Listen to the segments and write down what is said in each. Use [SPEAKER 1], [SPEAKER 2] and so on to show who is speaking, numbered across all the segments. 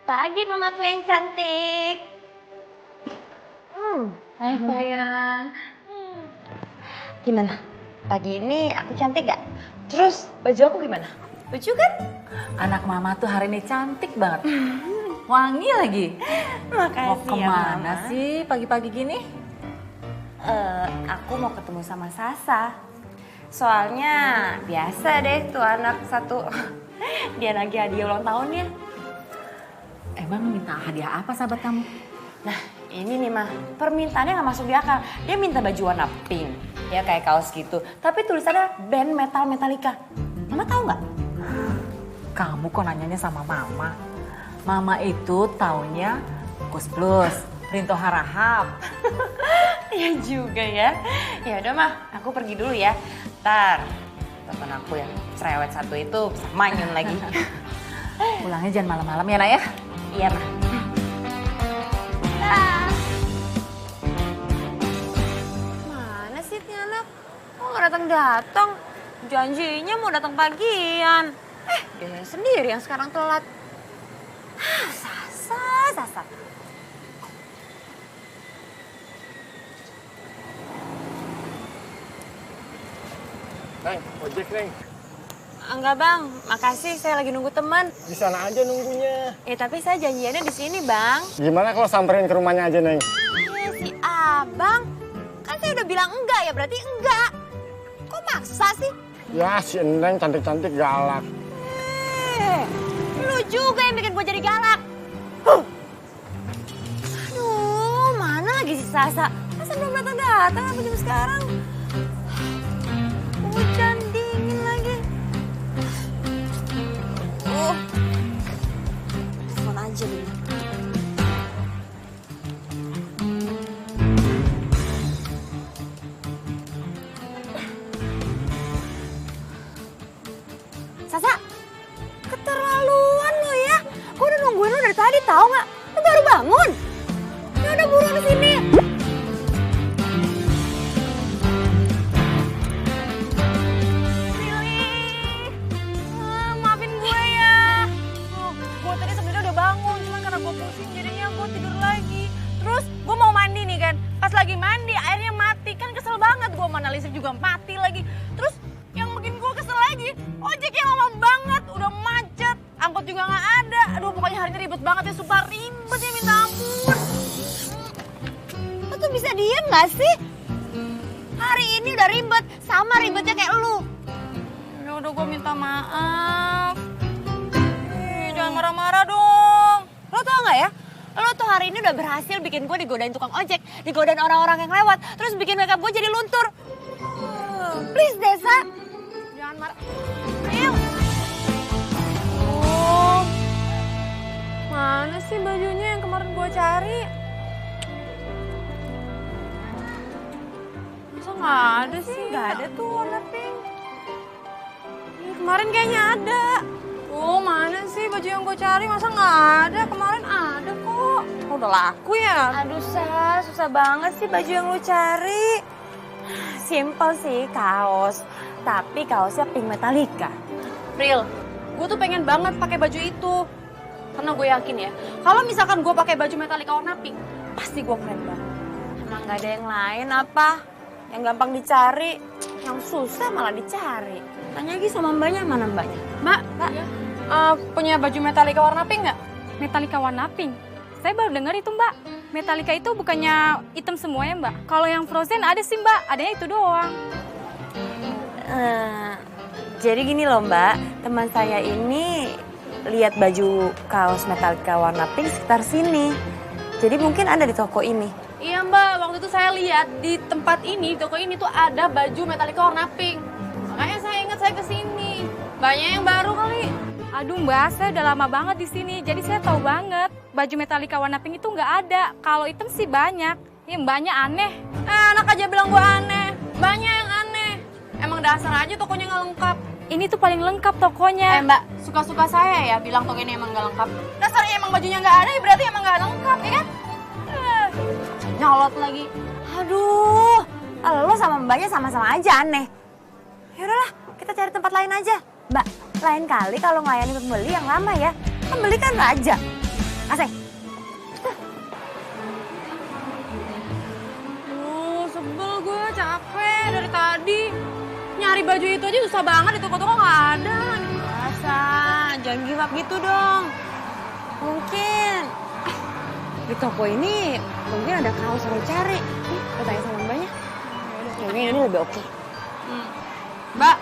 [SPEAKER 1] Pagi mamaku yang cantik.
[SPEAKER 2] Hai sayang.
[SPEAKER 1] Gimana? Pagi ini aku cantik gak? Terus baju aku gimana? Lucu kan?
[SPEAKER 2] Anak mama tuh hari ini cantik banget. Wangi lagi.
[SPEAKER 1] Makasih
[SPEAKER 2] Mau kemana
[SPEAKER 1] ya, Mama.
[SPEAKER 2] sih pagi-pagi gini?
[SPEAKER 1] Aku mau ketemu sama Sasa. Soalnya biasa deh tuh anak satu. Dia lagi hadiah ulang tahunnya.
[SPEAKER 2] Emang minta hadiah apa sahabat kamu?
[SPEAKER 1] Nah ini nih mah, permintaannya gak masuk di akal. Dia minta baju warna pink, ya kayak kaos gitu. Tapi tulisannya band metal Metallica. Mama tahu nggak?
[SPEAKER 2] Kamu kok nanyanya sama mama? Mama itu taunya Kus Plus, Rinto Harahap.
[SPEAKER 1] Iya juga ya. Ya udah mah, aku pergi dulu ya. Ntar temen aku yang cerewet satu itu bisa manyun lagi.
[SPEAKER 2] Pulangnya jangan malam-malam ya nak ya?
[SPEAKER 1] Iya mah. Mana sih ini anak? Kok nggak datang-datang? Janjinya mau datang pagian. Dia sendiri yang sekarang telat. Sasa.
[SPEAKER 3] Neng, ojek Neng.
[SPEAKER 1] Enggak bang, makasih saya lagi nunggu teman.
[SPEAKER 3] Di sana aja nunggunya.
[SPEAKER 1] Ya tapi saya janjiannya di sini bang.
[SPEAKER 3] Gimana kalau samperin ke rumahnya aja Neng?
[SPEAKER 1] Iya si abang, kan saya udah bilang enggak ya berarti enggak. Kok maksa sih?
[SPEAKER 3] Ya si Neng cantik-cantik galak.
[SPEAKER 1] Lu juga yang bikin gue jadi galak. Aduh, mana lagi si Sasa? Masa belum datang-datang apa jam sekarang? Hujan dingin lagi. Telepon aja dulu. Sasa, keterlaluan lo ya. Gue udah nungguin lo dari tadi tahu nggak? Lo baru bangun. Ya udah buruan ke sini. Maafin gue ya. Gue tadi sebenarnya udah bangun, cuman karena gue pusing jadinya gue tidur lagi. Terus gue mau mandi nih kan. Pas lagi mandi airnya mati kan kesel banget. Gue mana listrik juga mati lagi. Terus yang bikin gue kesel lagi, ojeknya lama banget, udah macet, angkot juga nggak ada. Aduh pokoknya hari ini ribet banget ya, sumpah ribet ya minta ampun. Lo tuh bisa diem nggak sih? Hari ini udah ribet, sama ribetnya kayak lu. Ya udah gue minta maaf. Jangan marah-marah dong. Lo tau nggak ya? Lo tuh hari ini udah berhasil bikin gue digodain tukang ojek, digodain orang-orang yang lewat, terus bikin makeup gue jadi luntur. Please Desa, jangan marah. Ayo. Oh, mana sih bajunya yang kemarin gue cari? Masa nggak ada sih? Nggak ada tuh warna pink. Ini kemarin kayaknya ada. Oh mana sih baju yang gue cari? Masa nggak ada? Kemarin ada kok. Udah laku ya? Aduh Sa, susah banget sih baju yang lu cari. Simple sih kaos, tapi kaosnya pink Metallica.
[SPEAKER 4] Real, gue tuh pengen banget pakai baju itu. Karena gue yakin ya, kalau misalkan gue pakai baju Metallica warna pink, pasti gue keren banget.
[SPEAKER 1] Emang gak ada yang lain apa? Yang gampang dicari, yang susah malah dicari. Tanya lagi sama mbaknya, mana mbaknya?
[SPEAKER 4] Mbak,
[SPEAKER 1] Punya baju Metallica warna pink gak?
[SPEAKER 4] Metallica warna pink? Saya baru dengar itu mbak. Metallica itu bukannya hitam semua ya mbak? Kalau yang Frozen ada sih mbak, adanya itu doang.
[SPEAKER 1] Jadi gini loh mbak, teman saya ini lihat baju kaos Metallica warna pink sekitar sini. Jadi mungkin ada di toko ini.
[SPEAKER 4] Iya mbak, waktu itu saya lihat di tempat ini, toko ini tuh ada baju Metallica warna pink. Makanya saya ingat saya kesini. Banyak yang baru kali. Aduh mbak, saya udah lama banget di sini, jadi saya tahu banget baju Metallica warna pink itu nggak ada. Kalau hitam sih banyak. Ya mbaknya aneh.
[SPEAKER 1] Anak aja bilang gue aneh. Banyak yang aneh. Emang dasar aja tokonya nggak lengkap.
[SPEAKER 4] Ini tuh paling lengkap tokonya.
[SPEAKER 1] Mbak, suka-suka saya ya bilang toko ini emang nggak lengkap. Dasarnya emang bajunya nggak ada ya berarti emang nggak lengkap ya kan? Nyolot lagi. Aduh, lo sama mbaknya sama-sama aja aneh. Ya udahlah, kita cari tempat lain aja. Mbak, lain kali kalau ngelayanin pembeli yang lama ya. Pembeli kan raja.
[SPEAKER 4] Asik.
[SPEAKER 1] Sebel gue, capek dari tadi. Nyari baju itu aja susah banget, di toko-toko nggak ada.
[SPEAKER 4] Biasa, jangan give up gitu dong. Mungkin di toko ini mungkin ada kaos yang lo cari. Nih, lo tanya sama mbaknya. Kayaknya ini lebih oke.
[SPEAKER 1] Mbak,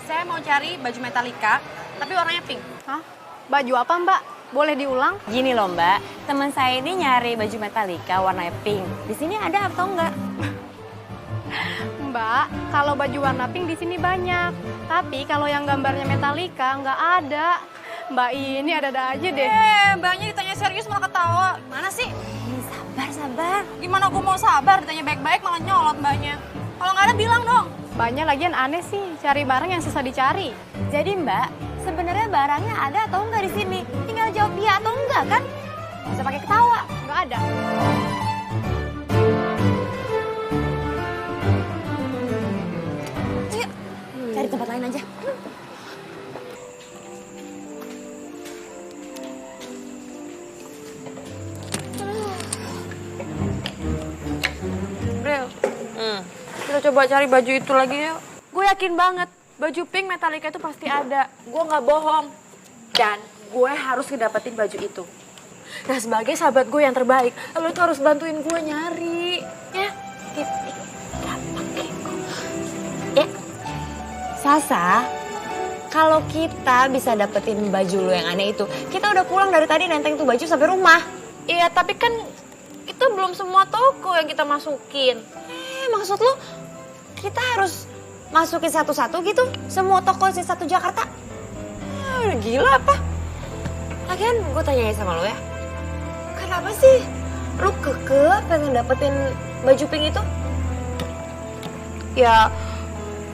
[SPEAKER 1] saya mau cari baju Metallica, tapi warnanya pink.
[SPEAKER 4] Hah? Baju apa mbak? Boleh diulang? Gini loh mbak, teman saya ini nyari baju Metallica warna pink. Di sini ada atau enggak?
[SPEAKER 5] Mbak, kalau baju warna pink di sini banyak. Tapi kalau yang gambarnya Metallica nggak ada. Mbak ini ada-ada aja deh.
[SPEAKER 1] Mbaknya ditanya serius malah ketawa. Gimana sih?
[SPEAKER 4] Sabar.
[SPEAKER 1] Gimana gue mau sabar, ditanya baik-baik malah nyolot mbaknya. Kalau nggak ada bilang dong.
[SPEAKER 5] Mbaknya lagian aneh sih, cari barang yang susah dicari.
[SPEAKER 4] Jadi mbak, sebenarnya barangnya ada atau enggak di sini? Tinggal jawab iya atau enggak kan? Nggak usah pakai ketawa.
[SPEAKER 5] Nggak ada.
[SPEAKER 4] Ayo, cari tempat lain aja.
[SPEAKER 1] Bril, kita coba cari baju itu lagi yuk. Gue yakin banget, baju pink Metallica itu pasti ada. Gue nggak bohong. Dan gue harus ngedapetin baju itu. Nah, sebagai sahabat gue yang terbaik, lo tuh harus bantuin gue nyari. Ya,
[SPEAKER 4] Sasa, kalau kita bisa dapetin baju lu yang aneh itu, kita udah pulang dari tadi nenteng tuh baju sampai rumah.
[SPEAKER 1] iya tapi kan itu belum semua toko yang kita masukin.
[SPEAKER 4] Maksud lu kita harus masukin satu-satu gitu? Semua toko di satu Jakarta? Udah gila apa? Lagian gue tanya sama lo ya, kenapa sih lu keke pengen dapetin baju pink itu?
[SPEAKER 1] Ya,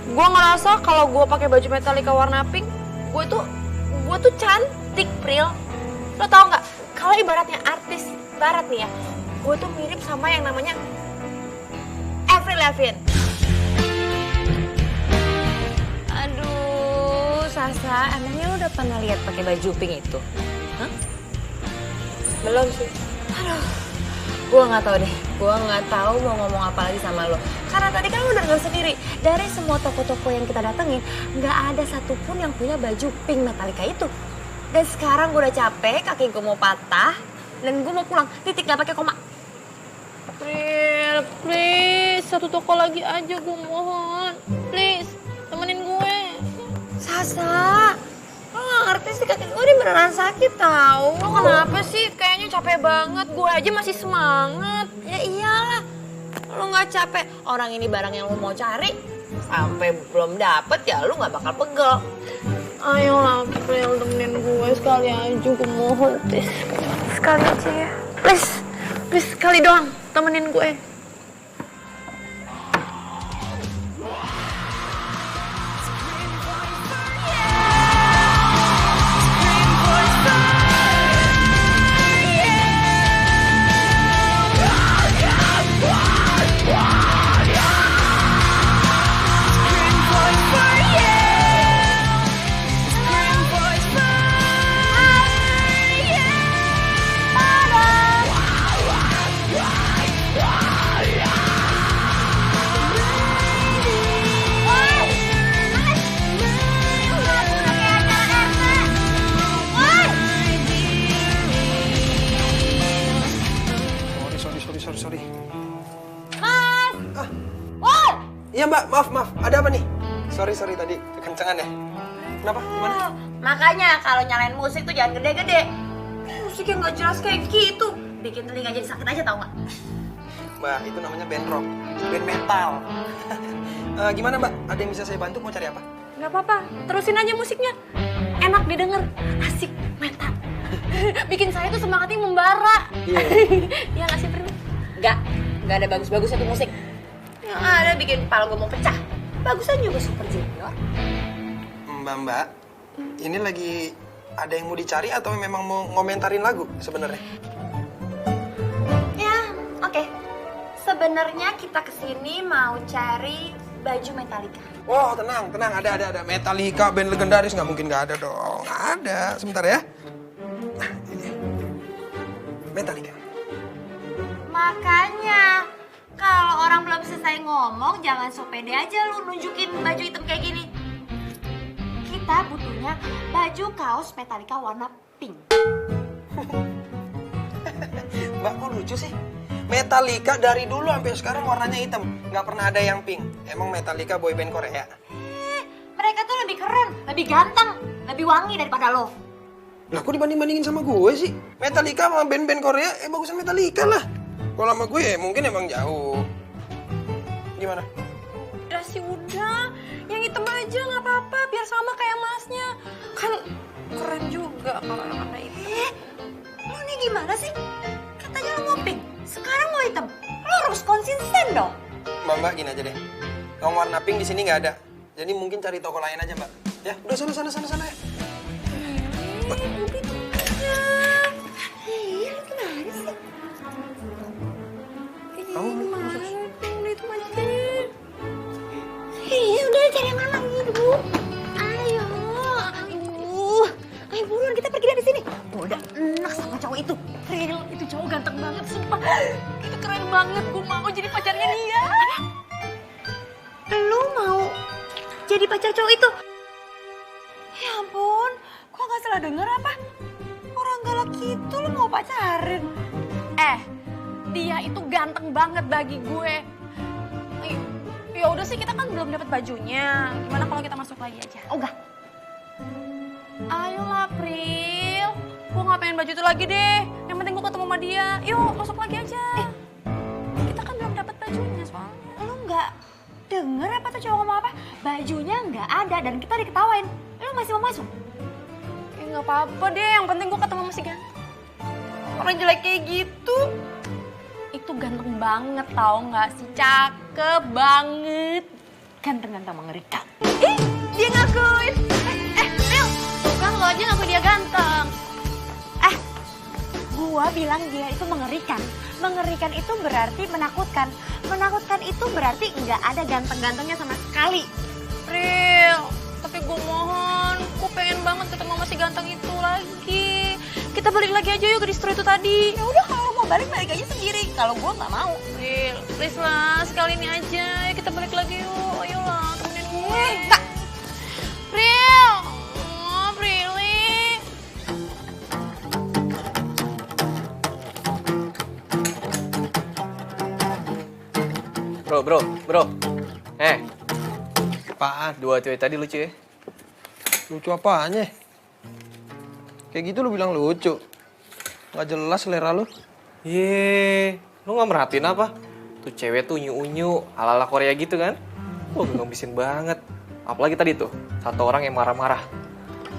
[SPEAKER 1] gue ngerasa kalau gue pakai baju Metallica warna pink, gue tuh cantik, Pril. Lo tau nggak? Kalau ibaratnya artis barat nih ya, gue tuh mirip sama yang namanya Avril Lavigne.
[SPEAKER 4] Aduh, Sasa, emangnya lu udah pernah lihat pakai baju pink itu? Hah?
[SPEAKER 1] Belum sih.
[SPEAKER 4] Aduh, gue nggak tahu deh. Gue nggak tahu mau ngomong apa lagi sama lo. Karena tadi kan lo udah dengar sendiri, dari semua toko-toko yang kita datengin, nggak ada satupun yang punya baju pink Metallica itu. Dan sekarang gue udah capek, kaki gue mau patah, dan gue mau pulang. Titik, nggak pakai koma.
[SPEAKER 1] Pril, please, satu toko lagi aja gue mohon. Please, temenin gue.
[SPEAKER 4] Sasa, lo nggak ngerti sih, kaki gue ini beneran sakit tau.
[SPEAKER 1] Lo kenapa sih? Kayaknya capek banget. Gue aja masih semangat.
[SPEAKER 4] Ya iyalah, lo nggak capek. Orang ini barang yang lo mau cari, sampai belum dapet ya lo nggak bakal pegel.
[SPEAKER 1] Ayolah, Pril, temenin gue sekali aja. Gue mohon, please. Sekali aja ya. Please, sekali doang. Temenin gue.
[SPEAKER 6] Sorry.
[SPEAKER 4] Mas!
[SPEAKER 6] Iya mbak, maaf. Ada apa nih? Sorry tadi kekencangan ya. Kenapa? Gimana?
[SPEAKER 4] Makanya kalau nyalain musik tuh jangan gede-gede. Musik yang gak jelas kayak gitu. Bikin telinga jadi sakit aja tau gak?
[SPEAKER 6] Mbak, itu namanya band rock, band metal. Gimana mbak? Ada yang bisa saya bantu? Mau cari apa?
[SPEAKER 1] Gak apa-apa, terusin aja musiknya. Enak didengar, asik, mantap. Bikin saya tuh semangatnya membara.
[SPEAKER 6] Iya.
[SPEAKER 1] Ya gak sih, Pril?
[SPEAKER 4] Gak ada bagus-bagusnya tuh musik. Yang ada bikin kepala gue mau pecah. Bagusan juga Super Junior.
[SPEAKER 6] Mbak, ini lagi ada yang mau dicari atau memang mau ngomentarin lagu sebenarnya?
[SPEAKER 4] Ya, oke. Sebenarnya kita kesini mau cari baju Metallica.
[SPEAKER 6] Oh, tenang. Ada. Metallica, band legendaris. Nggak mungkin nggak ada dong. Ada. Sebentar ya. Nah, ini. Metallica.
[SPEAKER 1] Makanya, kalau orang belum selesai ngomong, jangan so pede aja lu nunjukin baju hitam kayak gini. Kita butuhnya baju kaos Metallica warna pink.
[SPEAKER 6] Mbak, kok lucu sih? Metallica dari dulu sampai sekarang warnanya hitam. Nggak pernah ada yang pink. Emang Metallica boyband Korea?
[SPEAKER 1] Mereka tuh lebih keren, lebih ganteng, lebih wangi daripada lo.
[SPEAKER 6] Lah, kok dibanding-bandingin sama gue sih? Metallica sama band-band Korea, bagusan Metallica lah. Kalau sama gue mungkin emang jauh. Gimana?
[SPEAKER 5] Udah sih udah, yang hitam aja nggak apa-apa, biar sama kayak masnya. Kan keren juga kalau yang warna hitam.
[SPEAKER 1] Lo nih gimana sih? Katanya lo mau pink, sekarang mau hitam. Lo harus konsisten dong.
[SPEAKER 6] Mbak, gini aja deh. Yang warna pink di sini nggak ada. Jadi mungkin cari toko lain aja, Mbak. Ya, udah sana ya.
[SPEAKER 1] Iya, lo gimana sih?
[SPEAKER 6] Kamu
[SPEAKER 1] Iya, udah cari yang mana gitu. Ayo. Ayo buruan kita pergi dari sini. Gue udah enak sama cowok itu.
[SPEAKER 4] Real, itu cowok ganteng banget, sumpah. Itu keren banget, gue mau jadi pacarnya dia.
[SPEAKER 1] Lu mau jadi pacar cowok itu? Ya ampun, gua gak salah denger apa? Orang galak gitu lu mau pacarin?
[SPEAKER 4] Dia itu ganteng banget bagi gue. Ya udah sih, kita kan belum dapat bajunya. Gimana kalau kita masuk lagi aja?
[SPEAKER 1] Oh enggak.
[SPEAKER 4] Ayolah, Pril. Gue gak pengen baju itu lagi deh. Yang penting gue ketemu sama dia. Yuk, masuk lagi aja. Kita kan belum dapat bajunya soalnya.
[SPEAKER 1] Lu gak denger apa tuh cowok ngomong apa? Bajunya gak ada dan kita diketawain. Lu masih mau masuk?
[SPEAKER 4] Gak apa-apa deh, yang penting gue ketemu sama si ganteng.
[SPEAKER 1] Orang jelek kayak gitu.
[SPEAKER 4] Itu ganteng banget, tau gak sih? Cakep banget.
[SPEAKER 1] Ganteng-ganteng mengerikan.
[SPEAKER 4] Dia ngakuin. Pril, tuh kan lo aja ngakuin dia ganteng.
[SPEAKER 1] Gua bilang dia itu mengerikan. Mengerikan itu berarti menakutkan. Menakutkan itu berarti nggak ada ganteng-gantengnya sama sekali.
[SPEAKER 4] Pril, tapi gue mohon, gue pengen banget ketemu sama si ganteng itu lagi. Kita balik lagi aja yuk ke distro itu tadi.
[SPEAKER 1] Ya udah kalau mau balik aja sendiri. Kalau gua nggak mau.
[SPEAKER 4] Pril, please lah, sekali ini aja. Yuk kita balik lagi yuk. Ayolah, temenin gue. Pril, oh Prilly.
[SPEAKER 7] Bro.
[SPEAKER 6] Apaan?
[SPEAKER 7] Dua cewek tadi lucu ya?
[SPEAKER 6] Lucu apanya? Kayak gitu lu bilang lucu. Nggak jelas selera lu.
[SPEAKER 7] Lu gak merhatiin apa? Tuh cewek tuh unyu-unyu, ala-ala Korea gitu kan? Wah, ngebisin banget. Apalagi tadi tuh, satu orang yang marah-marah.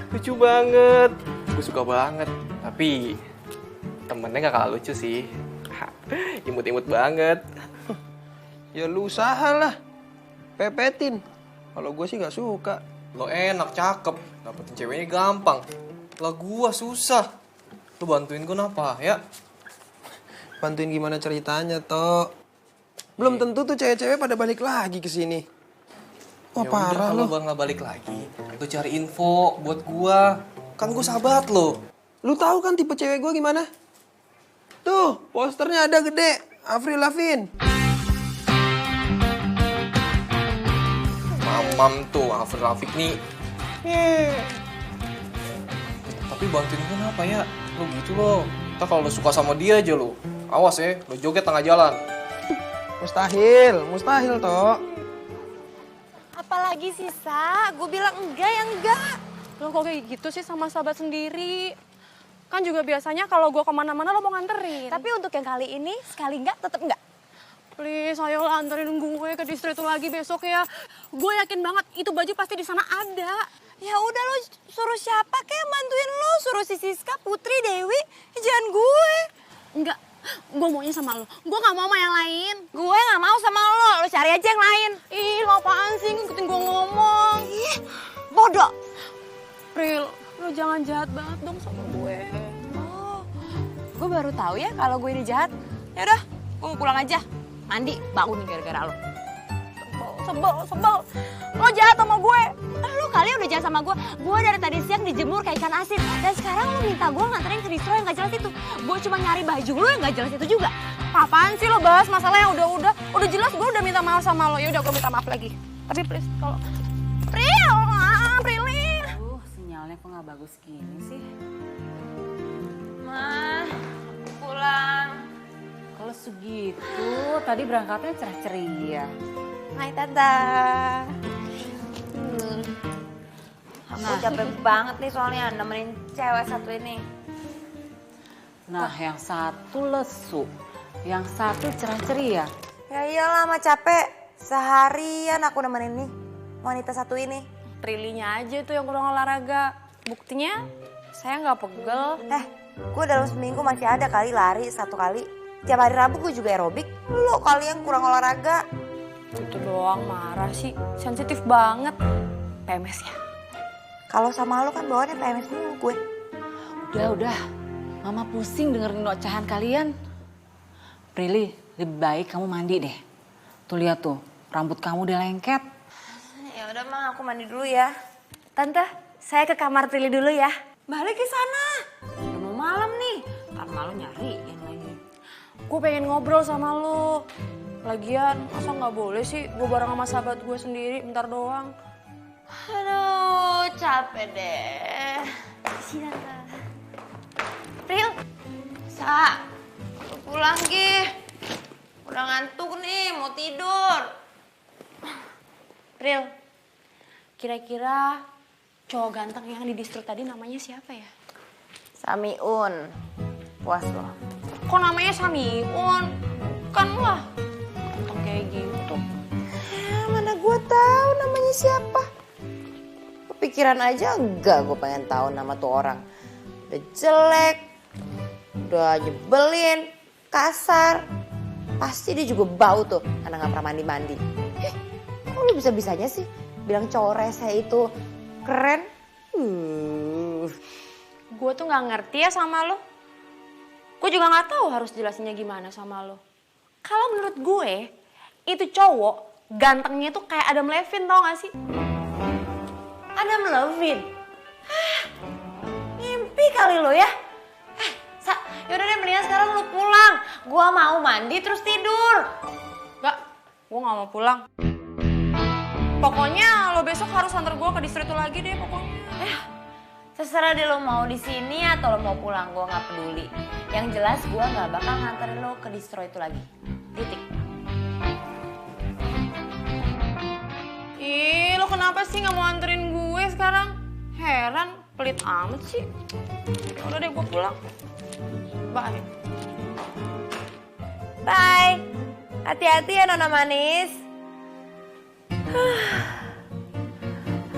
[SPEAKER 7] Lucu banget. Gue suka banget. Tapi, temennya gak kalah lucu sih. Imut-imut banget.
[SPEAKER 6] Ya lu usaha lah. Pepetin. Kalau gue sih nggak suka.
[SPEAKER 7] Lo enak, cakep. Dapetin ceweknya gampang. Lah gua susah. Lu bantuin gue apa ya?
[SPEAKER 6] Bantuin gimana ceritanya, Tok? Belum tentu tuh cewek-cewek pada balik lagi ke sini. Oh,
[SPEAKER 7] Ya
[SPEAKER 6] parah
[SPEAKER 7] udah,
[SPEAKER 6] lu.
[SPEAKER 7] kalau nggak balik lagi, lu cari info buat gua. Kan gua sahabat lo.
[SPEAKER 6] Lu tahu kan tipe cewek gue gimana? Tuh, posternya ada gede. Avril Lavigne.
[SPEAKER 7] Mamam tuh, Avril Lavigne nih. Tapi bantuin gue apa ya? Lo gitu lo. Ntar kalau lo suka sama dia aja lo. Awas ya, lo joget tengah jalan.
[SPEAKER 6] Mustahil, Tok.
[SPEAKER 5] Apalagi sih, Sa? Gue bilang enggak ya enggak. Lo kok kayak gitu sih sama sahabat sendiri? Kan juga biasanya kalau gue kemana-mana lo mau nganterin.
[SPEAKER 1] Tapi untuk yang kali ini, sekali enggak, tetap enggak.
[SPEAKER 5] Please, ayolah anterin gue ke distro itu lagi besok ya. Gue yakin banget itu baju pasti di sana ada.
[SPEAKER 1] Ya udah lo suruh siapa kayak bantuin lo, suruh si Siska, Putri, Dewi, jangan gue.
[SPEAKER 5] Enggak, gue maunya sama lo. Gue gak mau sama yang lain.
[SPEAKER 1] Gue nggak mau sama lo cari aja yang lain.
[SPEAKER 5] Ih, lo apaan sih ngikutin gue ngomong?
[SPEAKER 1] Ih, bodoh.
[SPEAKER 5] Pril, lo jangan jahat banget dong sama gue.
[SPEAKER 1] Oh, gue baru tahu ya kalau gue ini jahat. Ya udah, gue mau pulang aja. Mandi, bau nih gara-gara lo.
[SPEAKER 5] Sebel. Lo jahat sama gue.
[SPEAKER 1] Lo kali
[SPEAKER 8] kali udah jalan sama gue. Gue dari tadi siang dijemur kayak ikan asin. Dan sekarang lu minta gue nganterin ke distro yang gak jelas itu. Gue cuma nyari baju lu yang gak jelas itu juga.
[SPEAKER 5] Apaan sih lo bahas masalah yang udah-udah? Udah jelas gue udah minta maaf sama lo. Ya udah gue minta maaf lagi. Tapi please kalau Prilly.
[SPEAKER 2] Sinyalnya kok nggak bagus gini sih?
[SPEAKER 8] Mah, pulang.
[SPEAKER 2] Kalau segitu, tadi berangkatnya cerah ceria.
[SPEAKER 8] Hai Tante. Aku capek banget nih soalnya nemenin cewek satu ini.
[SPEAKER 2] Nah, yang satu lesu, yang satu cerah ceria.
[SPEAKER 8] Ya iyalah mah capek. Seharian aku nemenin nih wanita satu ini.
[SPEAKER 5] Prilly-nya aja tuh yang kurang olahraga. Buktinya saya nggak pegel.
[SPEAKER 8] Gue dalam seminggu masih ada kali lari 1 kali. Tiap hari Rabu gue juga aerobik. Lo kali yang kurang olahraga.
[SPEAKER 5] Itu doang marah sih. Sensitif banget. PMS ya.
[SPEAKER 8] Kalau sama lo kan bawaannya PMS mulu gue.
[SPEAKER 2] Udah. Mama pusing dengerin ocehan kalian. Prilly, lebih baik kamu mandi deh. Tuh lihat tuh, rambut kamu udah lengket.
[SPEAKER 8] Ya udah mah aku mandi dulu ya. Tante, saya ke kamar Prilly dulu ya.
[SPEAKER 2] Balik ke sana. Udah mau malam nih. Ntar malu nyariin lagi.
[SPEAKER 5] Gue pengen ngobrol sama lo. Lagian masa nggak boleh sih gue bareng sama sahabat gue sendiri bentar doang.
[SPEAKER 8] Aduh capek deh. Sini Tante. Pril, lu pulang Gi. Udah ngantuk nih mau tidur. Pril, kira-kira cowok ganteng yang di distro tadi namanya siapa ya? Samiun. Puas lo.
[SPEAKER 5] Kok namanya Samiun? Kan lah ganteng kayak gitu.
[SPEAKER 8] Mana gue tahu namanya siapa. Kepikiran aja enggak gue pengen tahu nama tuh orang. Udah jelek, udah nyebelin, kasar. Pasti dia juga bau tuh karena gak pernah mandi-mandi. Kok lu bisa-bisanya sih bilang cowok rese itu keren?
[SPEAKER 5] Gue tuh nggak ngerti ya sama lo. Gue juga nggak tahu harus jelasinnya gimana sama lo. Kalau menurut gue, itu cowok gantengnya tuh kayak Adam Levine, tau gak sih?
[SPEAKER 8] Adam Levine? Mimpi kali lo ya? Yaudah deh mendingan sekarang lu pulang. Gua mau mandi terus tidur.
[SPEAKER 5] Gak, gue nggak mau pulang. Pokoknya lo besok harus antar gue ke distro itu lagi deh pokoknya.
[SPEAKER 8] Terserah deh lo mau di sini atau lo mau pulang, gua nggak peduli. Yang jelas gua nggak bakal nganterin lo ke distro itu lagi. Titik.
[SPEAKER 5] Ih, lo kenapa sih nggak mau anterin gue sekarang? Heran, pelit amat sih. Udah deh, gue pulang. Bye.
[SPEAKER 8] Bye. Hati-hati ya Nona Manis.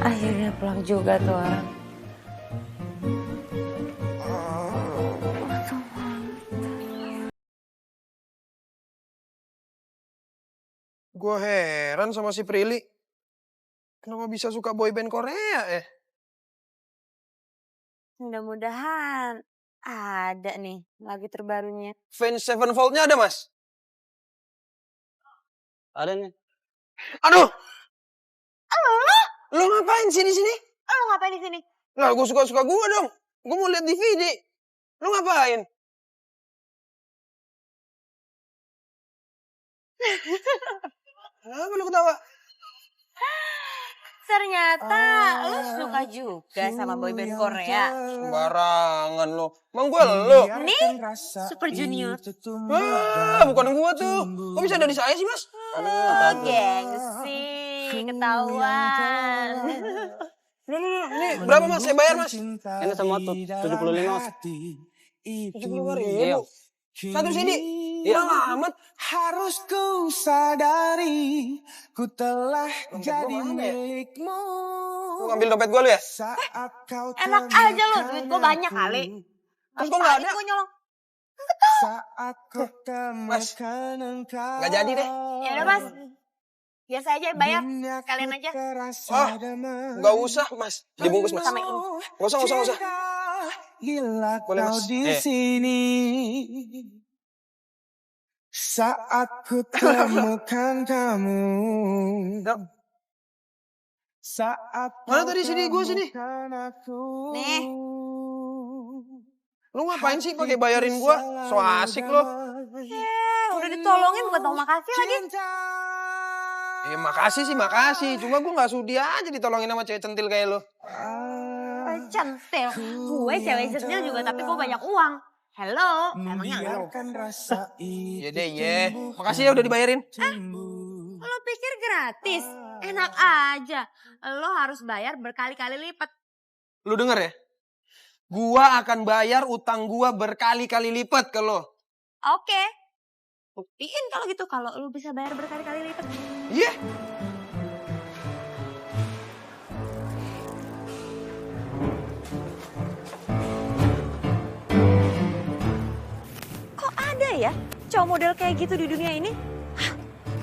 [SPEAKER 8] Akhirnya pulang juga tuh orang.
[SPEAKER 6] Gue heran sama si Prilly. Kenapa bisa suka boyband Korea ya?
[SPEAKER 8] Mudah-mudahan ada nih lagu terbarunya.
[SPEAKER 6] Fans Sevenfold-nya ada, Mas?
[SPEAKER 3] Ada nih.
[SPEAKER 6] Aduh! Lo ngapain sini-sini?
[SPEAKER 8] Lo ngapain di sini?
[SPEAKER 6] Lah, gue suka-suka gue dong. Gue mau lihat DVD. Lo ngapain? Kenapa lo ketawa?
[SPEAKER 8] Ternyata lo suka juga sama boyband Korea.
[SPEAKER 6] Sembarangan lo. Emang gue lo?
[SPEAKER 8] Nih, Super Junior.
[SPEAKER 6] Bukan gue tuh. Kok bisa ada di saya sih, Mas?
[SPEAKER 8] Oh, gengsi. Ketahuan.
[SPEAKER 6] Ini berapa, Mas? Saya bayar, Mas.
[SPEAKER 3] Ini semua tuh 75, Mas.
[SPEAKER 6] 75.000. Satu CD. Kurang amat.
[SPEAKER 9] Harus ku sadari ku telah jadi milikmu.
[SPEAKER 6] Lu ngambil dompet gue lu ya?
[SPEAKER 8] Enak aja lo, duit gue banyak kali.
[SPEAKER 6] Terus kok nggak ada?
[SPEAKER 8] Gue nyolong.
[SPEAKER 9] Saat ku
[SPEAKER 6] Mas,
[SPEAKER 9] temukan engkau.
[SPEAKER 6] nggak jadi deh.
[SPEAKER 8] Ya udah Mas, biasa aja bayar. Kalian aja.
[SPEAKER 6] Nggak usah, Mas. Dibungkus, Mas.
[SPEAKER 8] Sama ini.
[SPEAKER 6] Nggak usah.
[SPEAKER 9] Gila
[SPEAKER 6] Boleh,
[SPEAKER 9] kau
[SPEAKER 6] Mas.
[SPEAKER 9] di sini. Saat ku temukan kamu. saat
[SPEAKER 6] Mana tadi sini, gua sini.
[SPEAKER 8] Nih.
[SPEAKER 6] Lu ngapain sih pakai bayarin gua? So asik lo.
[SPEAKER 8] Udah ditolongin buat mau makasih lagi.
[SPEAKER 6] Ya makasih sih makasih. Cuma gua nggak sudi aja ditolongin sama cewek centil kayak lo.
[SPEAKER 5] Centil. Gue cewek centil juga tapi gue banyak uang. Hello, emangnya lo?
[SPEAKER 6] Iya deh, iya. Makasih ya udah dibayarin.
[SPEAKER 5] Lo pikir gratis? Enak aja. Lo harus bayar berkali-kali lipat.
[SPEAKER 6] Lu denger ya? Gua akan bayar utang gua berkali-kali lipat ke lo.
[SPEAKER 5] Oke. Buktiin kalau gitu kalau lo bisa bayar berkali-kali lipat.
[SPEAKER 6] Iya.
[SPEAKER 5] Kok ada ya cowok model kayak gitu di dunia ini? Hah,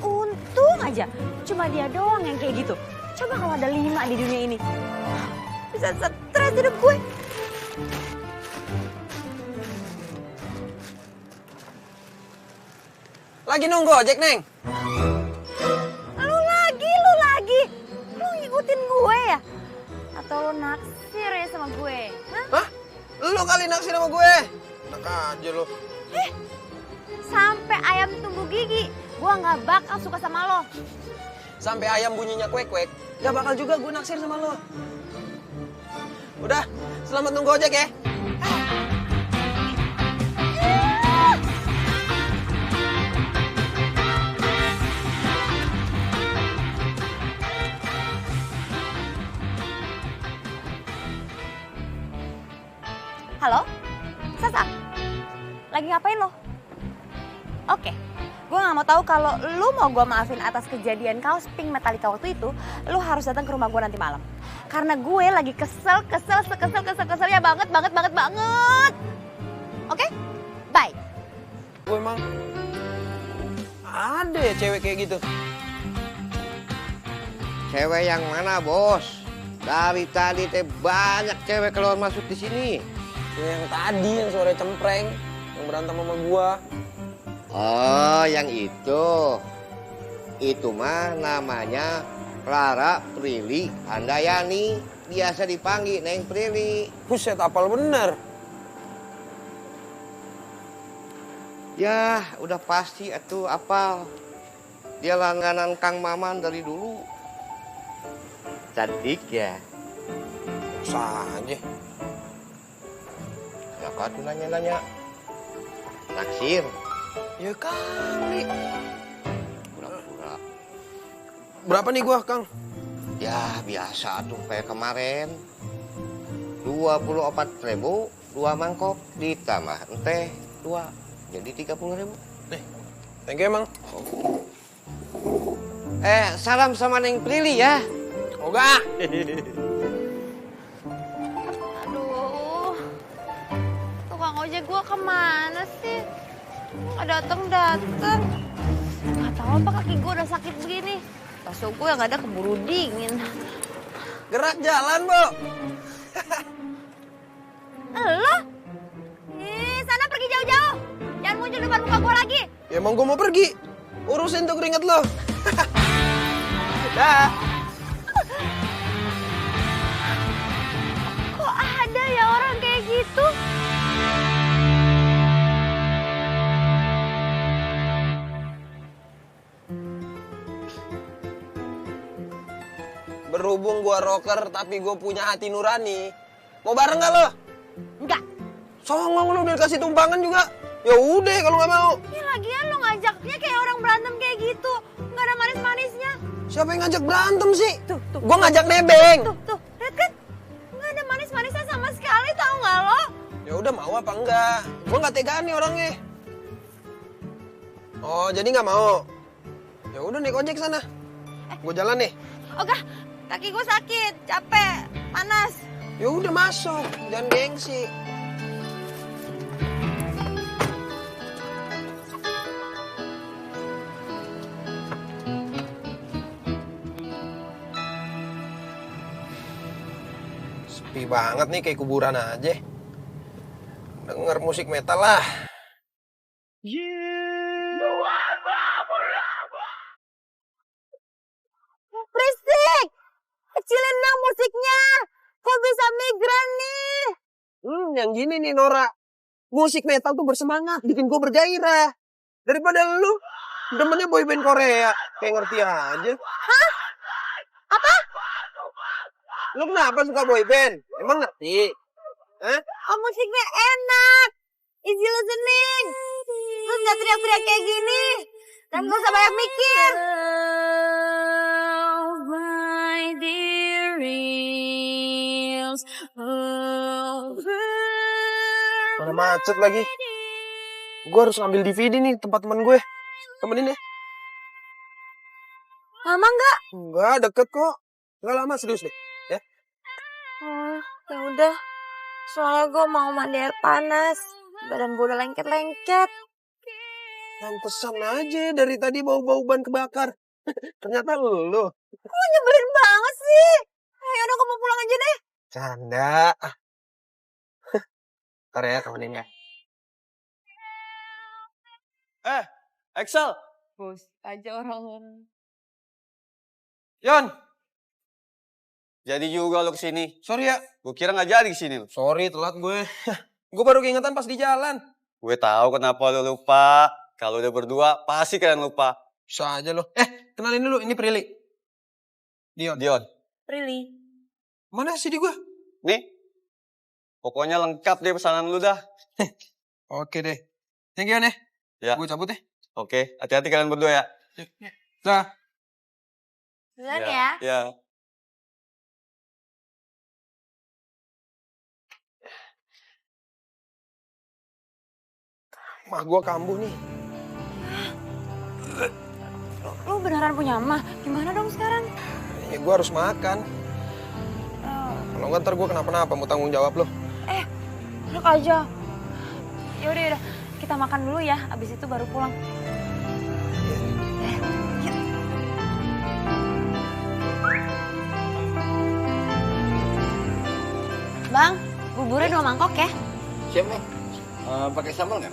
[SPEAKER 5] untung aja cuma dia doang yang kayak gitu. Coba kalau ada 5 di dunia ini. Bisa stres hidup gue.
[SPEAKER 6] Lagi nunggu ojek, Neng.
[SPEAKER 5] Lu lagi. Lu ngikutin gue ya? Atau lu naksir ya sama gue?
[SPEAKER 6] Hah? Lu kali naksir sama gue. Enak aja lo.
[SPEAKER 5] Sampai ayam tumbuh gigi, gue nggak bakal suka sama lo.
[SPEAKER 6] Sampai ayam bunyinya kuek-kuek, gak bakal juga gue naksir sama lo. Udah, selamat nunggu ojek ya.
[SPEAKER 5] Halo? Sasa? Lagi ngapain lo? Oke, gue gak mau tahu kalau lu mau gue maafin atas kejadian kaos pink Metallica waktu itu, lu harus datang ke rumah gue nanti malam. Karena gue lagi keselnya banget. Oke? Bye.
[SPEAKER 6] Gue emang ada ya cewek kayak gitu.
[SPEAKER 10] Cewek yang mana, Bos? Dari tadi teh banyak cewek keluar masuk di sini.
[SPEAKER 6] Yang tadi yang sore cempreng, yang berantem sama gua.
[SPEAKER 10] Oh, yang itu. Itu mah namanya Clara Prilly Handayani. Biasa dipanggil Neng Prilly.
[SPEAKER 6] Buset, apal bener.
[SPEAKER 10] Ya, udah pasti atuh apal. Dia langganan Kang Maman dari dulu. Cantik ya.
[SPEAKER 6] Saja.
[SPEAKER 10] Siapa tuh nanya-nanya? Naksir.
[SPEAKER 6] Ya kali.
[SPEAKER 10] Pura-pura.
[SPEAKER 6] Berapa nih gua, Kang?
[SPEAKER 10] Ya biasa tuh kayak kemarin. 24.000, 2 mangkok ditambah teh 2. Jadi 30.000.
[SPEAKER 6] Nih, thank you emang.
[SPEAKER 10] Salam sama Neng Prilly ya.
[SPEAKER 6] Oga.
[SPEAKER 5] Aduh, tukang ojek gue kemana sih? Nggak dateng. Nggak tahu apa kaki gue udah sakit begini. Bakso gue yang ada keburu dingin.
[SPEAKER 6] Gerak jalan, Bu.
[SPEAKER 5] Lo? Sana pergi jauh-jauh. Jangan muncul depan muka gue lagi.
[SPEAKER 6] Ya emang gua mau pergi. Urusin tuh keringet lo. Dah.
[SPEAKER 5] Kok ada ya orang kayak gitu?
[SPEAKER 6] Berhubung gua rocker tapi gua punya hati nurani. Mau bareng gak lo?
[SPEAKER 5] Enggak.
[SPEAKER 6] Songong lu udah kasih tumpangan juga. Ya udah kalau nggak mau.
[SPEAKER 5] Ya lagian lo ngajaknya kayak orang berantem kayak gitu. Nggak ada manis-manisnya.
[SPEAKER 6] Siapa yang ngajak berantem sih?
[SPEAKER 5] Tuh.
[SPEAKER 6] Gua ngajak nebeng.
[SPEAKER 5] Tuh. Lihat kan? Nggak ada manis-manisnya sama sekali, tau nggak lo?
[SPEAKER 6] Ya udah mau apa enggak? Gua nggak tegaan nih orangnya. Oh, jadi nggak mau. Ya udah naik ojek sana. Gua jalan nih.
[SPEAKER 5] Oke, kaki gue sakit, capek, panas.
[SPEAKER 6] Ya udah masuk, jangan gengsi. Sepi banget nih kayak kuburan aja. Denger musik metal lah.
[SPEAKER 5] Berisik! Kecil musiknya. Kok bisa migran nih?
[SPEAKER 6] Yang gini nih Nora. Musik metal tuh bersemangat, bikin gue bergairah. Daripada lu demennya boyband Korea. Kayak ngerti aja.
[SPEAKER 5] Hah? Apa?
[SPEAKER 6] Lu kenapa suka boyband? Emang ngerti? Hah?
[SPEAKER 5] Oh, musiknya enak. Easy listening. Terus gak teriak-teriak kayak gini. Dan gak usah banyak mikir.
[SPEAKER 6] Mana macet lagi. Gue harus ngambil DVD nih tempat temen gue. Temenin ya.
[SPEAKER 5] Lama nggak?
[SPEAKER 6] Enggak, deket kok. Enggak lama, serius deh. Ya.
[SPEAKER 5] Ya udah. Soalnya gue mau mandi air panas. Badan gue udah lengket-lengket.
[SPEAKER 6] Pantesan aja dari tadi bau-bau ban kebakar. Ternyata lu.
[SPEAKER 5] Kok nyebelin banget sih? Ya udah, gue mau pulang aja deh.
[SPEAKER 6] Canda. Ntar ya, temenin ya.
[SPEAKER 10] Excel.
[SPEAKER 2] Bos aja orang-orang.
[SPEAKER 10] Yon. Jadi juga lo kesini.
[SPEAKER 6] Sorry ya.
[SPEAKER 10] Gue kira nggak jadi kesini lo.
[SPEAKER 6] Sorry, telat gue. Gue baru keingetan pas di jalan.
[SPEAKER 10] Gue tahu kenapa lo lupa. Kalau udah berdua, pasti kalian lupa.
[SPEAKER 6] Bisa aja lo. Kenalin dulu, ini Prilly. Dion.
[SPEAKER 5] Really?
[SPEAKER 6] Mana sih di gue?
[SPEAKER 10] Nih. Pokoknya lengkap deh pesanan lu dah.
[SPEAKER 6] Oke deh. Thank you, Nek.
[SPEAKER 10] Ya.
[SPEAKER 6] Gue cabut ya.
[SPEAKER 10] Oke, hati-hati kalian berdua ya.
[SPEAKER 6] Dah.
[SPEAKER 5] Duluan ya.
[SPEAKER 10] Ya.
[SPEAKER 6] Mah gue kambuh nih.
[SPEAKER 5] Lu beneran punya mah? Gimana dong sekarang?
[SPEAKER 6] Ya gue harus makan. Kalau nggak ntar gue kenapa-napa mau tanggung jawab lo.
[SPEAKER 5] Enak aja. Yaudah. Kita makan dulu ya. Abis itu baru pulang. Yuk. Bang, buburnya 2 mangkok ya?
[SPEAKER 10] Siap nih. Pakai sambal nggak?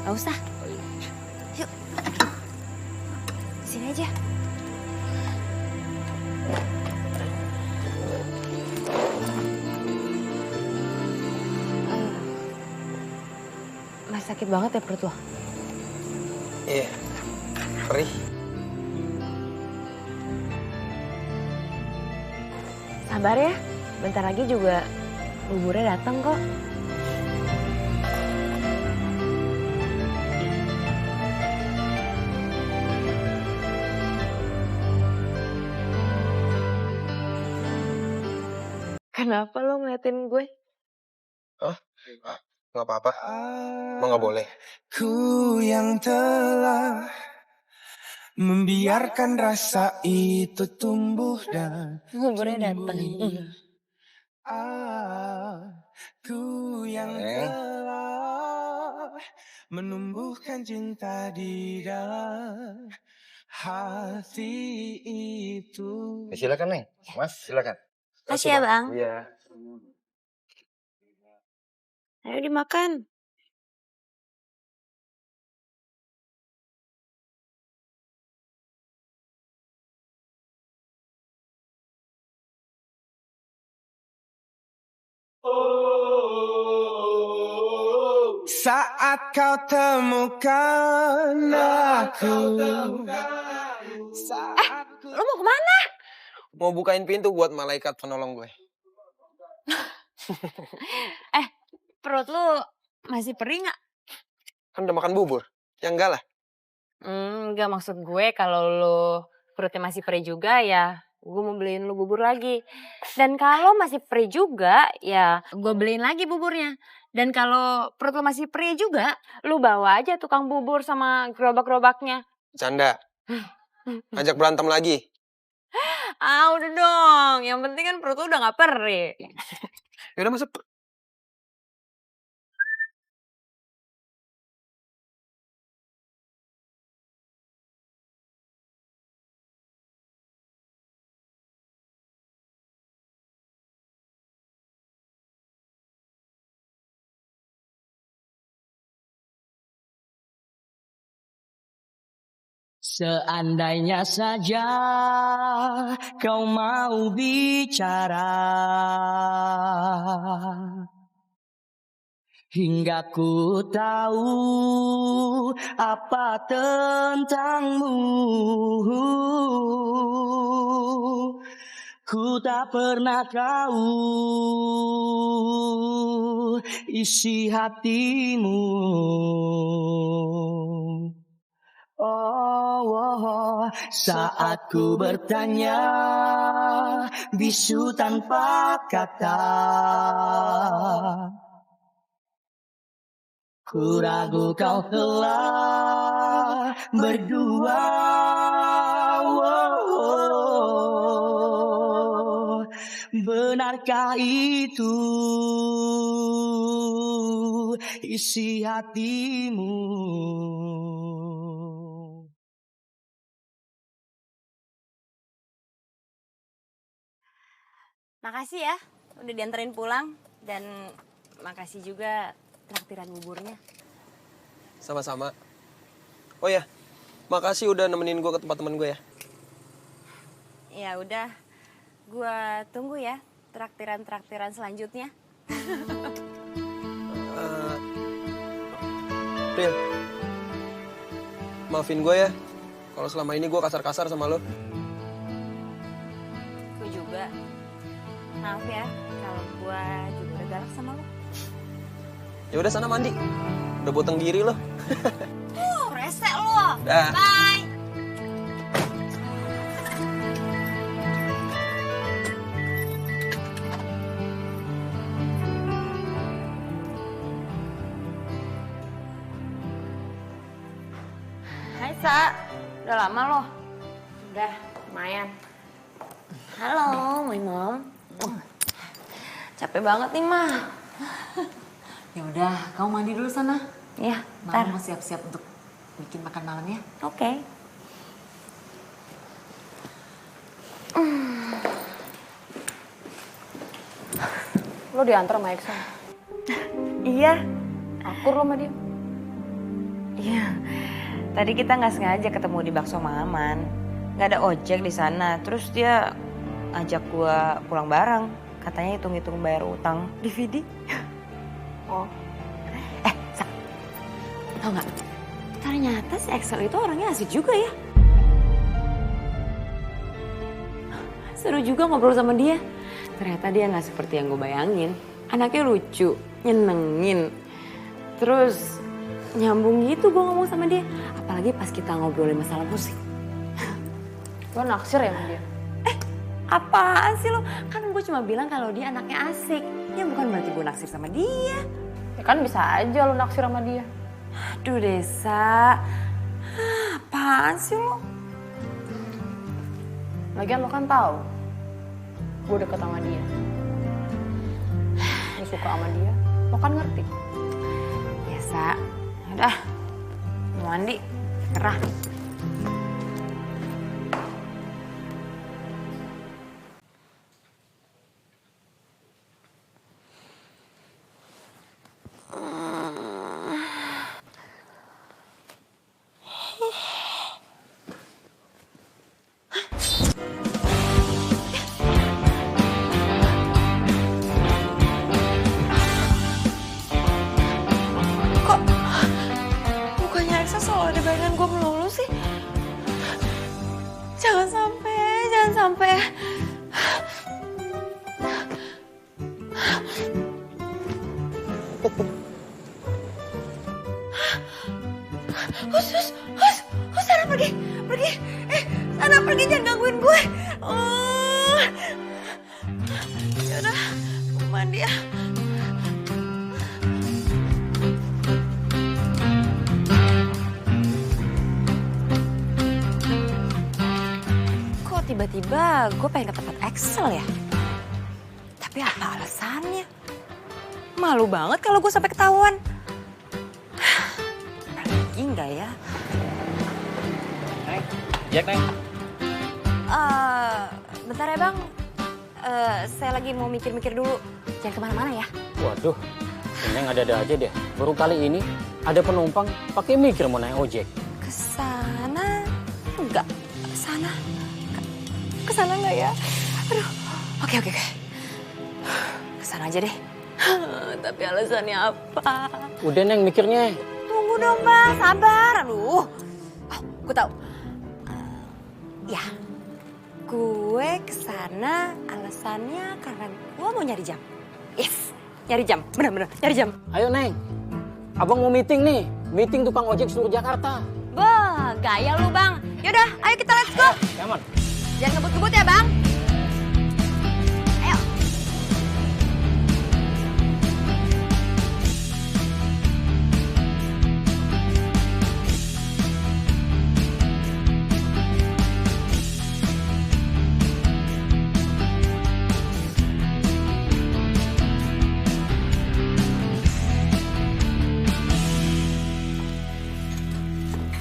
[SPEAKER 5] Gak usah. Yuk. Sini aja. Mas, sakit banget ya perut lo?
[SPEAKER 6] Iya. Perih.
[SPEAKER 5] Sabar ya. Bentar lagi juga buburnya datang kok. Kenapa lo ngeliatin gue?
[SPEAKER 6] Nggak apa-apa. Emang nggak boleh.
[SPEAKER 9] Ku yang telah membiarkan rasa itu tumbuh dan
[SPEAKER 5] Buburnya datang.
[SPEAKER 9] Aku yang telah menumbuhkan cinta di dalam hati itu.
[SPEAKER 10] Silakan, Neng. Mas, silakan.
[SPEAKER 5] Kasih ya, Bang.
[SPEAKER 10] Iya.
[SPEAKER 5] Ayo dimakan.
[SPEAKER 9] Saat kau temukan aku.
[SPEAKER 5] Lo mau kemana?
[SPEAKER 6] Mau bukain pintu buat malaikat penolong gue.
[SPEAKER 5] Perut lo masih perih nggak?
[SPEAKER 6] Kan udah makan bubur. Ya enggak lah.
[SPEAKER 5] Enggak, maksud gue kalau lo perutnya masih perih juga ya gue mau beliin lo bubur lagi. Dan kalau masih perih juga ya gue beliin lagi buburnya. Dan kalau perut lo masih perih juga, lo bawa aja tukang bubur sama gerobak-gerobaknya.
[SPEAKER 6] Canda. Ajak berantem lagi.
[SPEAKER 5] Udah dong. Yang penting kan perut lo udah gak perih.
[SPEAKER 6] Yaudah masuk.
[SPEAKER 9] Seandainya saja kau mau bicara, hingga ku tahu apa tentangmu, ku tak pernah tahu isi hatimu. Saat ku bertanya bisu tanpa kata, ku ragu kau telah berdua. Benarkah itu isi hatimu?
[SPEAKER 5] Makasih ya udah dianterin pulang dan makasih juga traktiran buburnya.
[SPEAKER 6] Sama-sama. Oh ya, makasih udah nemenin gue ke tempat temen gue ya.
[SPEAKER 5] Ya udah, gue tunggu ya traktiran selanjutnya.
[SPEAKER 6] Pril, maafin gue ya kalau selama ini gue kasar-kasar sama lo.
[SPEAKER 5] Gue juga. Maaf ya kalau gue juga udah galak sama lo.
[SPEAKER 6] Ya udah sana mandi. Udah boteng diri lo.
[SPEAKER 5] Rese lo.
[SPEAKER 6] Dah.
[SPEAKER 5] Bye. Hai Sa, udah lama lo?
[SPEAKER 4] Udah, lumayan.
[SPEAKER 5] Halo, my mom. Capek banget nih, Ma.
[SPEAKER 2] Ya udah, kamu mandi dulu sana.
[SPEAKER 5] Ya,
[SPEAKER 2] Mama mau siap-siap untuk bikin makan malam ya.
[SPEAKER 5] Oke.
[SPEAKER 4] Lo diantar sama Eksan?
[SPEAKER 5] Iya.
[SPEAKER 4] Akur lo sama dia?
[SPEAKER 5] Iya. Tadi kita nggak sengaja ketemu di Bakso Maman. Nggak ada ojek di sana. Terus dia ajak gua pulang bareng. Katanya hitung-hitung bayar utang DVD.
[SPEAKER 4] Oh.
[SPEAKER 5] Sak. Tau nggak? Ternyata si Excel itu orangnya asik juga ya. Seru juga ngobrol sama dia. Ternyata dia nggak seperti yang gue bayangin. Anaknya lucu, nyenengin. Terus nyambung gitu gue ngomong sama dia. Apalagi pas kita ngobrolin masalah musik.
[SPEAKER 4] Lo naksir ya sama dia?
[SPEAKER 5] Apaan sih lo? Kan gue cuma bilang kalau dia anaknya asik. Ya bukan berarti gue naksir sama dia.
[SPEAKER 4] Ya kan bisa aja lo naksir sama dia.
[SPEAKER 5] Aduh Desa. Apaan sih lo?
[SPEAKER 4] Lagian lo kan tahu gue deket sama dia. Gue suka sama dia, lo kan ngerti.
[SPEAKER 5] Biasa. Udah, mau mandi, gerah. Jangan sampai. Hus, sana pergi. Sana pergi, jangan gangguin gue. Yaudah, gue mandi ya. Tiba-tiba gue pengen ke tempat Excel ya. Tapi apa alasannya? Malu banget kalau gue sampai ketahuan. Pergi enggak ya?
[SPEAKER 3] Neng, Jack Neng.
[SPEAKER 5] Bentar ya Bang. Saya lagi mau mikir-mikir dulu. Jangan kemana-mana ya.
[SPEAKER 3] Waduh, Neng ada-ada aja deh. Baru kali ini ada penumpang pakai mikir mau naik ojek.
[SPEAKER 5] Kesana. Enggak, sana. Kesana nggak ya? Aduh, oke. Kesana aja deh. Tapi alasannya apa?
[SPEAKER 3] Udah Neng mikirnya.
[SPEAKER 5] Tunggu dong Bang, sabar. Aduh, gue tahu. Ya, gue kesana alasannya karena gue mau nyari jam. Yes, nyari jam, bener-bener nyari jam.
[SPEAKER 3] Ayo Neng, abang mau meeting nih. Meeting tukang ojek seluruh Jakarta.
[SPEAKER 5] Wah, gaya lu Bang. Yaudah, ayo kita let's go.
[SPEAKER 3] Yaman.
[SPEAKER 5] Jangan ngebut-ngebut ya Bang. Ayo.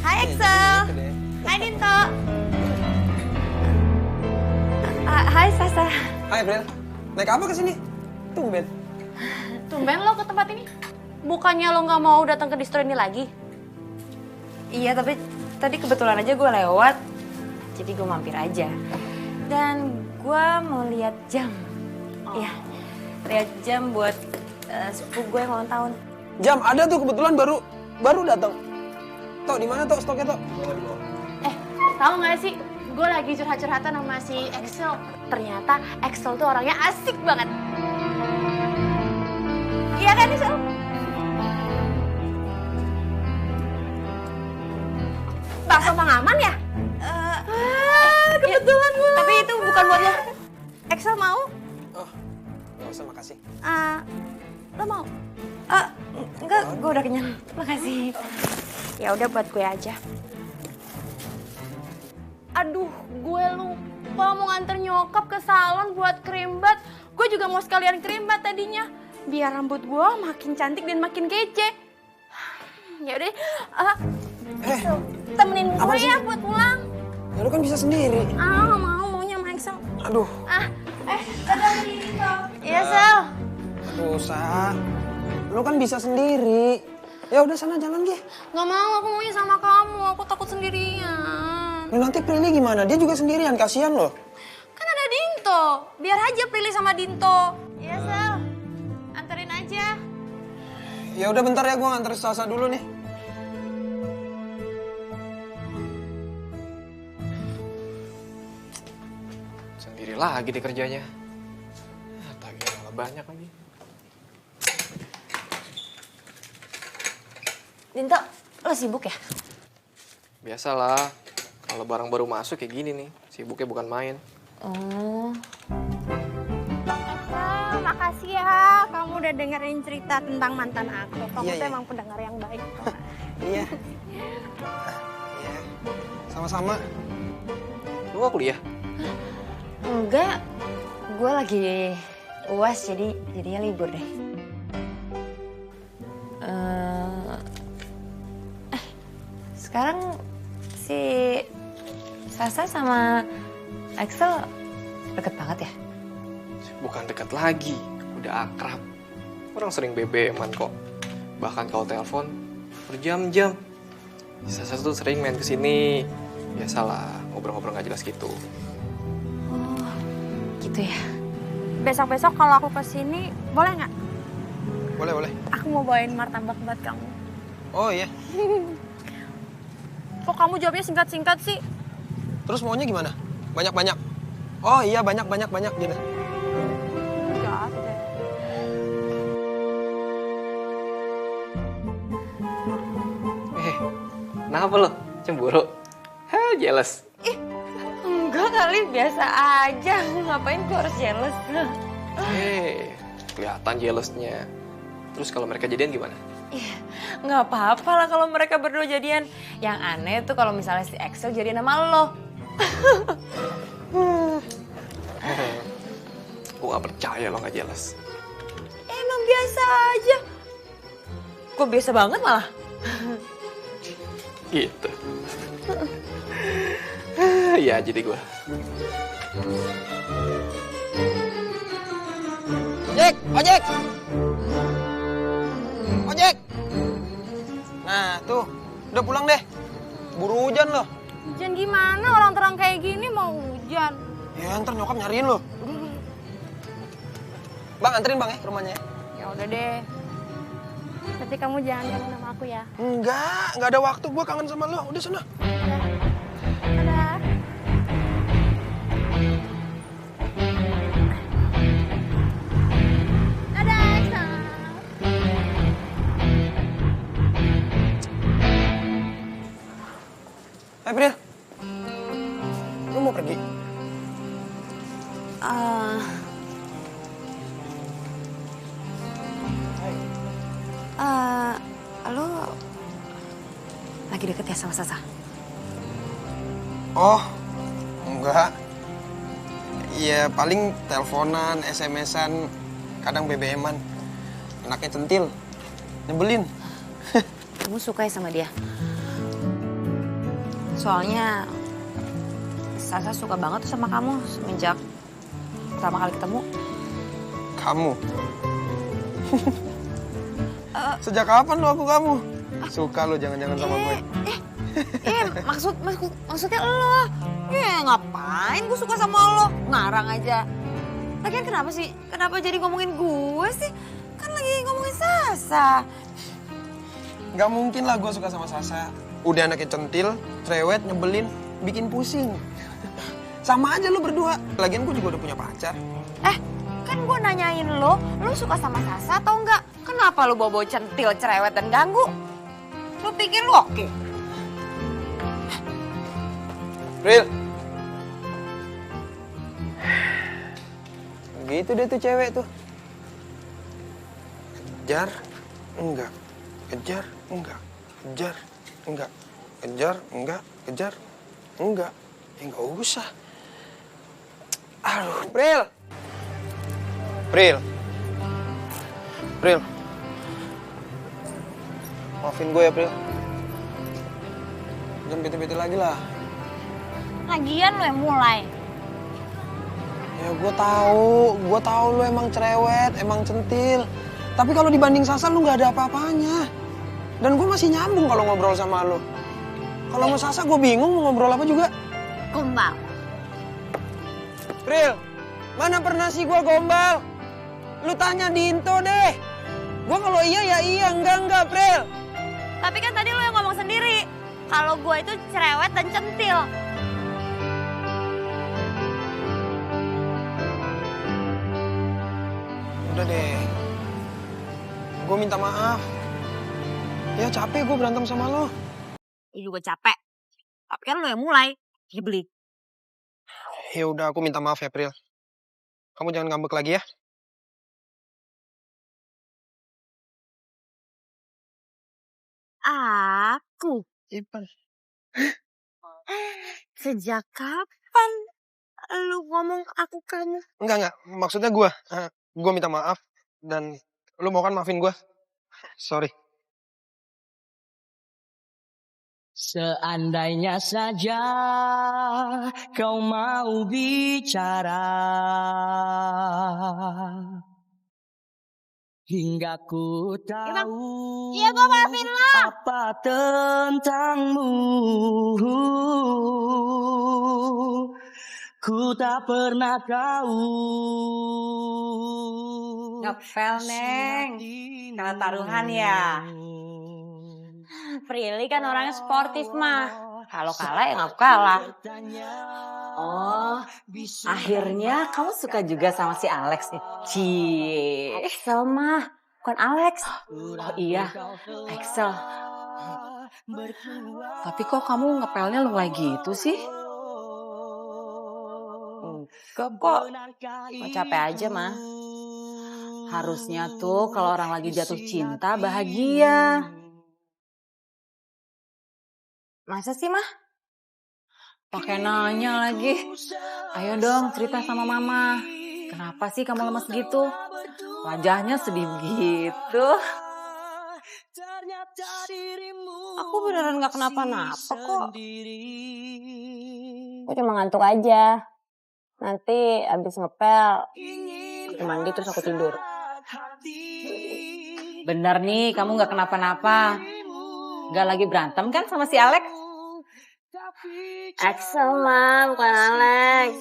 [SPEAKER 5] Hai Excel. Hai Dinto. Hai Sasa.
[SPEAKER 6] Hai Bril, naik apa ke sini? Tumben.
[SPEAKER 4] Tumben lo ke tempat ini? Bukannya lo nggak mau datang ke distro ini lagi?
[SPEAKER 5] Iya, tapi tadi kebetulan aja gue lewat, jadi gue mampir aja. Dan gue mau lihat jam. Iya, lihat jam buat sepupu gue yang ulang tahun.
[SPEAKER 6] Jam ada tuh kebetulan baru datang. Tok, di mana Tok stoknya Tok?
[SPEAKER 4] Tahu nggak sih? Gue lagi curhat-curhatan sama si Excel. Ternyata Excel tuh orangnya asik banget.
[SPEAKER 5] Iya kan Excel?
[SPEAKER 4] Bakso pengaman ya?
[SPEAKER 5] Kebetulan gue. Tapi itu bukan buat lo. Excel mau?
[SPEAKER 6] Oh, nggak usah makasih.
[SPEAKER 5] Lo mau? Enggak, gue udah kenyang. Makasih. Ya udah buat gue aja.
[SPEAKER 4] Aduh, gue lupa mau nganter nyokap ke salon buat krimbat. Gue juga mau sekalian krimbat tadinya. Biar rambut gue makin cantik dan makin kece. Ya udah, temenin gue ya buat pulang.
[SPEAKER 6] Ya lu kan bisa sendiri.
[SPEAKER 4] Nggak mau, maunya sama Excel.
[SPEAKER 6] Aduh.
[SPEAKER 4] Dadah Dito. Iya, Sel.
[SPEAKER 6] Aduh, Sa. Lu kan bisa sendiri. Ya udah sana jalan Gi.
[SPEAKER 4] Nggak mau, aku maunya sama kamu. Aku takut sendirian.
[SPEAKER 6] Lu nanti Prilly gimana? Dia juga sendirian, kasihan loh.
[SPEAKER 4] Kan ada Dinto. Biar aja pilih sama Dinto. Iya, Sel. Anterin aja.
[SPEAKER 6] Ya udah bentar ya, gua nganter Sasa dulu nih.
[SPEAKER 7] Sendiri lagi deh kerjanya. Tagihan malah banyak lagi.
[SPEAKER 5] Dinto, lo sibuk ya?
[SPEAKER 7] Biasalah, kalau barang baru masuk kayak gini nih, sibuknya bukan main.
[SPEAKER 5] Oh.
[SPEAKER 1] Makasih ya, kamu udah dengerin cerita tentang mantan aku. Kamu
[SPEAKER 6] Iya,
[SPEAKER 1] tuh
[SPEAKER 6] iya.
[SPEAKER 1] emang pendengar yang baik.
[SPEAKER 6] Iya. Iya. Sama-sama.
[SPEAKER 7] Lu gak kuliah?
[SPEAKER 5] Enggak, gue lagi UAS jadinya libur deh. Sekarang si Sasa sama Excel deket banget ya?
[SPEAKER 7] Bukan dekat lagi, udah akrab. Orang sering BBM-an kok. Bahkan kalau telepon berjam-jam. Sasa tuh sering main kesini. Biasalah, ngobrol-ngobrol gak jelas gitu.
[SPEAKER 5] Oh, gitu ya?
[SPEAKER 1] Besok-besok kalau aku kesini, boleh nggak?
[SPEAKER 6] Boleh.
[SPEAKER 1] Aku mau bawain martabak buat kamu.
[SPEAKER 6] Oh iya.
[SPEAKER 1] Kok kamu jawabnya singkat-singkat sih?
[SPEAKER 6] Terus maunya gimana? Banyak-banyak? Oh iya, banyak gitu.
[SPEAKER 1] Enggak deh.
[SPEAKER 7] Kenapa lo? Cemburu? Jealous.
[SPEAKER 5] Enggak kali, biasa aja. Ngapain gue harus jealous?
[SPEAKER 7] Kelihatan jealousnya. Terus kalau mereka jadian gimana?
[SPEAKER 5] Nggak apa-apa lah kalau mereka berdua jadian. Yang aneh tuh kalau misalnya si Excel jadian sama lo.
[SPEAKER 7] Gue gak percaya lo gak jealous.
[SPEAKER 5] Emang biasa aja. Kok biasa banget malah?
[SPEAKER 7] Gitu. Ya jadi gue.
[SPEAKER 6] Ojek! Nah tuh, udah pulang deh. Buru hujan loh.
[SPEAKER 1] Hujan gimana?
[SPEAKER 6] Ya ntar nyokap nyariin lo. Bang, anterin bang ya ke rumahnya ya.
[SPEAKER 4] Ya udah deh. Tapi kamu jangan jalan sama aku ya.
[SPEAKER 6] Enggak ada waktu. Gue kangen sama lo. Udah sana.
[SPEAKER 4] Dadah. Dadah, Aisyah.
[SPEAKER 6] April. Lu mau pergi?
[SPEAKER 5] Lo lagi deket ya sama Sasa?
[SPEAKER 6] Oh, enggak. Ya paling teleponan, SMS-an, kadang BBM-an. Anaknya centil, nyebelin.
[SPEAKER 5] Kamu suka ya sama dia? Soalnya Sasa suka banget tuh sama kamu semenjak pertama kali ketemu.
[SPEAKER 6] Kamu? Sejak kapan lo aku kamu? Suka lo jangan-jangan sama gue.
[SPEAKER 5] Maksudnya lo. Ngapain gue suka sama lo? Ngarang aja. Lagian kenapa sih? Kenapa jadi ngomongin gue sih? Kan lagi ngomongin Sasa.
[SPEAKER 6] Gak mungkin lah gue suka sama Sasa. Udah anaknya centil, cerewet, nyebelin, bikin pusing. Sama aja lo berdua. Lagian gue juga udah punya pacar.
[SPEAKER 5] Kan gue nanyain lo suka sama Sasa atau enggak? Kenapa lo bawa centil, cerewet, dan ganggu? Lo pikir lo oke?
[SPEAKER 6] Real. Gitu deh tuh cewek tuh. Kejar, enggak. Kejar, enggak. Kejar, enggak. Kejar, enggak. Kejar, enggak. Ya enggak usah. Aduh, Pril. Pril. Pril. Maafin gue ya, Pril. Jangan bete-bete lagi lah.
[SPEAKER 5] Lagian lo yang mulai.
[SPEAKER 6] Ya gue tahu lu emang cerewet, emang centil. Tapi kalau dibanding Sasa lu nggak ada apa-apanya. Dan gue masih nyambung kalau ngobrol sama lu. Kalau sama Sasa gue bingung mau ngobrol apa juga.
[SPEAKER 5] Gombal.
[SPEAKER 6] Pril, mana pernah sih gue gombal? Lu tanya Dinto deh. Gue kalau iya ya iya, enggak Pril.
[SPEAKER 5] Tapi kan tadi lo yang ngomong sendiri. Kalau gue itu cerewet dan centil.
[SPEAKER 6] Udah deh. Gue minta maaf. Ya capek gue berantem sama lo.
[SPEAKER 5] Ini juga capek. Tapi kan lo yang mulai. Nyebelin.
[SPEAKER 6] Ya udah aku minta maaf ya Pril. Kamu jangan ngambek lagi ya.
[SPEAKER 5] Aku?
[SPEAKER 6] Ipan.
[SPEAKER 5] Sejak kapan lu ngomong aku kamu?
[SPEAKER 6] Enggak. Maksudnya gue. Gue minta maaf. Dan lu mau kan maafin gue? Sorry.
[SPEAKER 9] Seandainya saja kau mau bicara, hingga ku tahu
[SPEAKER 5] Iya, gue maafin lo.
[SPEAKER 9] apa tentangmu. Ku tak pernah tahu.
[SPEAKER 2] Ngepel, Neng. Karena taruhan ya.
[SPEAKER 5] Prilly kan orangnya sportif mah. Kalau kalah ya ngaku kalah.
[SPEAKER 2] Oh, akhirnya kamu suka juga sama si Alex nih. Cie.
[SPEAKER 5] Axel mah, bukan Alex.
[SPEAKER 2] Oh iya, Axel. Tapi kok kamu ngepelnya lunglai gitu sih?
[SPEAKER 5] Enggak kok, mau capek aja mah.
[SPEAKER 2] Harusnya tuh kalau orang lagi jatuh cinta bahagia.
[SPEAKER 5] Masa sih mah?
[SPEAKER 2] Pakai nanya lagi. Ayo dong cerita sama mama. Kenapa sih kamu lemes gitu? Wajahnya sedih gitu.
[SPEAKER 5] Aku beneran gak kenapa-napa kok. Aku cuma ngantuk aja. Nanti abis ngepel, aku mandi terus aku tidur.
[SPEAKER 2] Bener nih, kamu gak kenapa-napa. Gak lagi berantem kan sama si Alex?
[SPEAKER 5] Axel mah, bukan Alex.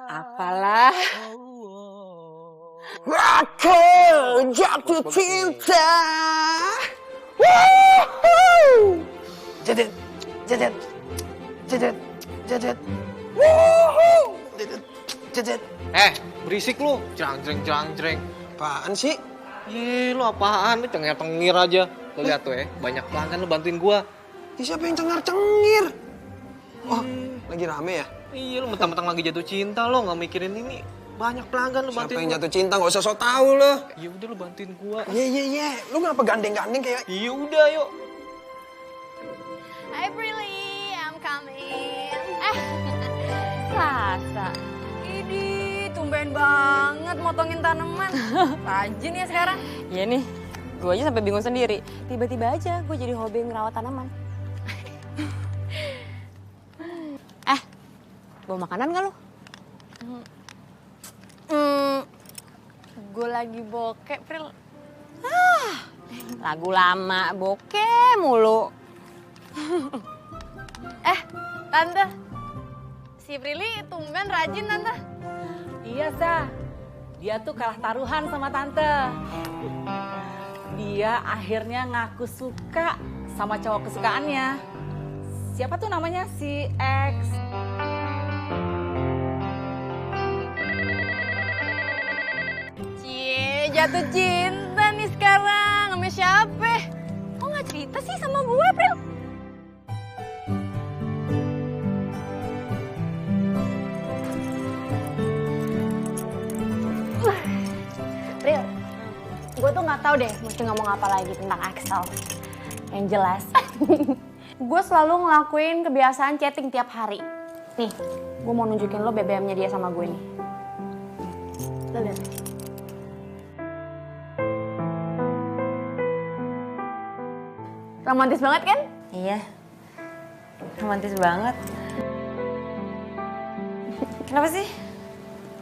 [SPEAKER 2] Apalah.
[SPEAKER 6] Aku jatuh cinta. Woohoo! Jedet, jedet, jedet, jedet. Woohoo! Jedet, jedet.
[SPEAKER 7] Berisik lu. Jrang-jreng.
[SPEAKER 6] Apaan sih?
[SPEAKER 7] Lu apaan? Lu cengir-cengir aja. Lu lihat tuh banyak pelanggan lu bantuin gua.
[SPEAKER 6] Siapa yang cengar-cengir? Oh, lagi rame ya?
[SPEAKER 7] Iya, lu mentang-mentang lagi jatuh cinta lo, nggak mikirin ini. Banyak pelanggan lu bantuin.
[SPEAKER 6] Siapa yang
[SPEAKER 7] gua.
[SPEAKER 6] jatuh cinta? Gak usah sok tau lo.
[SPEAKER 7] Ya udah lu bantuin gua.
[SPEAKER 6] Iya. Lu ngapa gandeng-gandeng kayak?
[SPEAKER 7] Iya udah, yuk.
[SPEAKER 4] Hi Prilly, I'm coming.
[SPEAKER 5] Sasa.
[SPEAKER 1] Idih, tumben banget motongin tanaman. Rajin ya sekarang.
[SPEAKER 5] Iya nih, gue aja sampai bingung sendiri. Tiba-tiba aja gue jadi hobi ngerawat tanaman. Bawa makanan gak lu?
[SPEAKER 1] Gue lagi bokek, Pril.
[SPEAKER 5] Lagu lama, bokeh mulu.
[SPEAKER 1] Tante. Si Prilly tumben rajin, Tante.
[SPEAKER 2] Iya, Sa. Dia tuh kalah taruhan sama Tante. Dia akhirnya ngaku suka sama cowok kesukaannya. Siapa tuh namanya? Si X.
[SPEAKER 1] Cie, jatuh cinta nih sekarang. Sama siapa? Kok gak cerita sih sama gue, Pril?
[SPEAKER 5] Pril, gue tuh gak tahu deh mesti ngomong apa lagi tentang Axel. Yang jelas, gue selalu ngelakuin kebiasaan chatting tiap hari. Nih, gue mau nunjukin lo BBM-nya dia sama gue nih. Lo lihat.
[SPEAKER 1] Romantis banget kan?
[SPEAKER 5] Iya, romantis banget. Kenapa sih?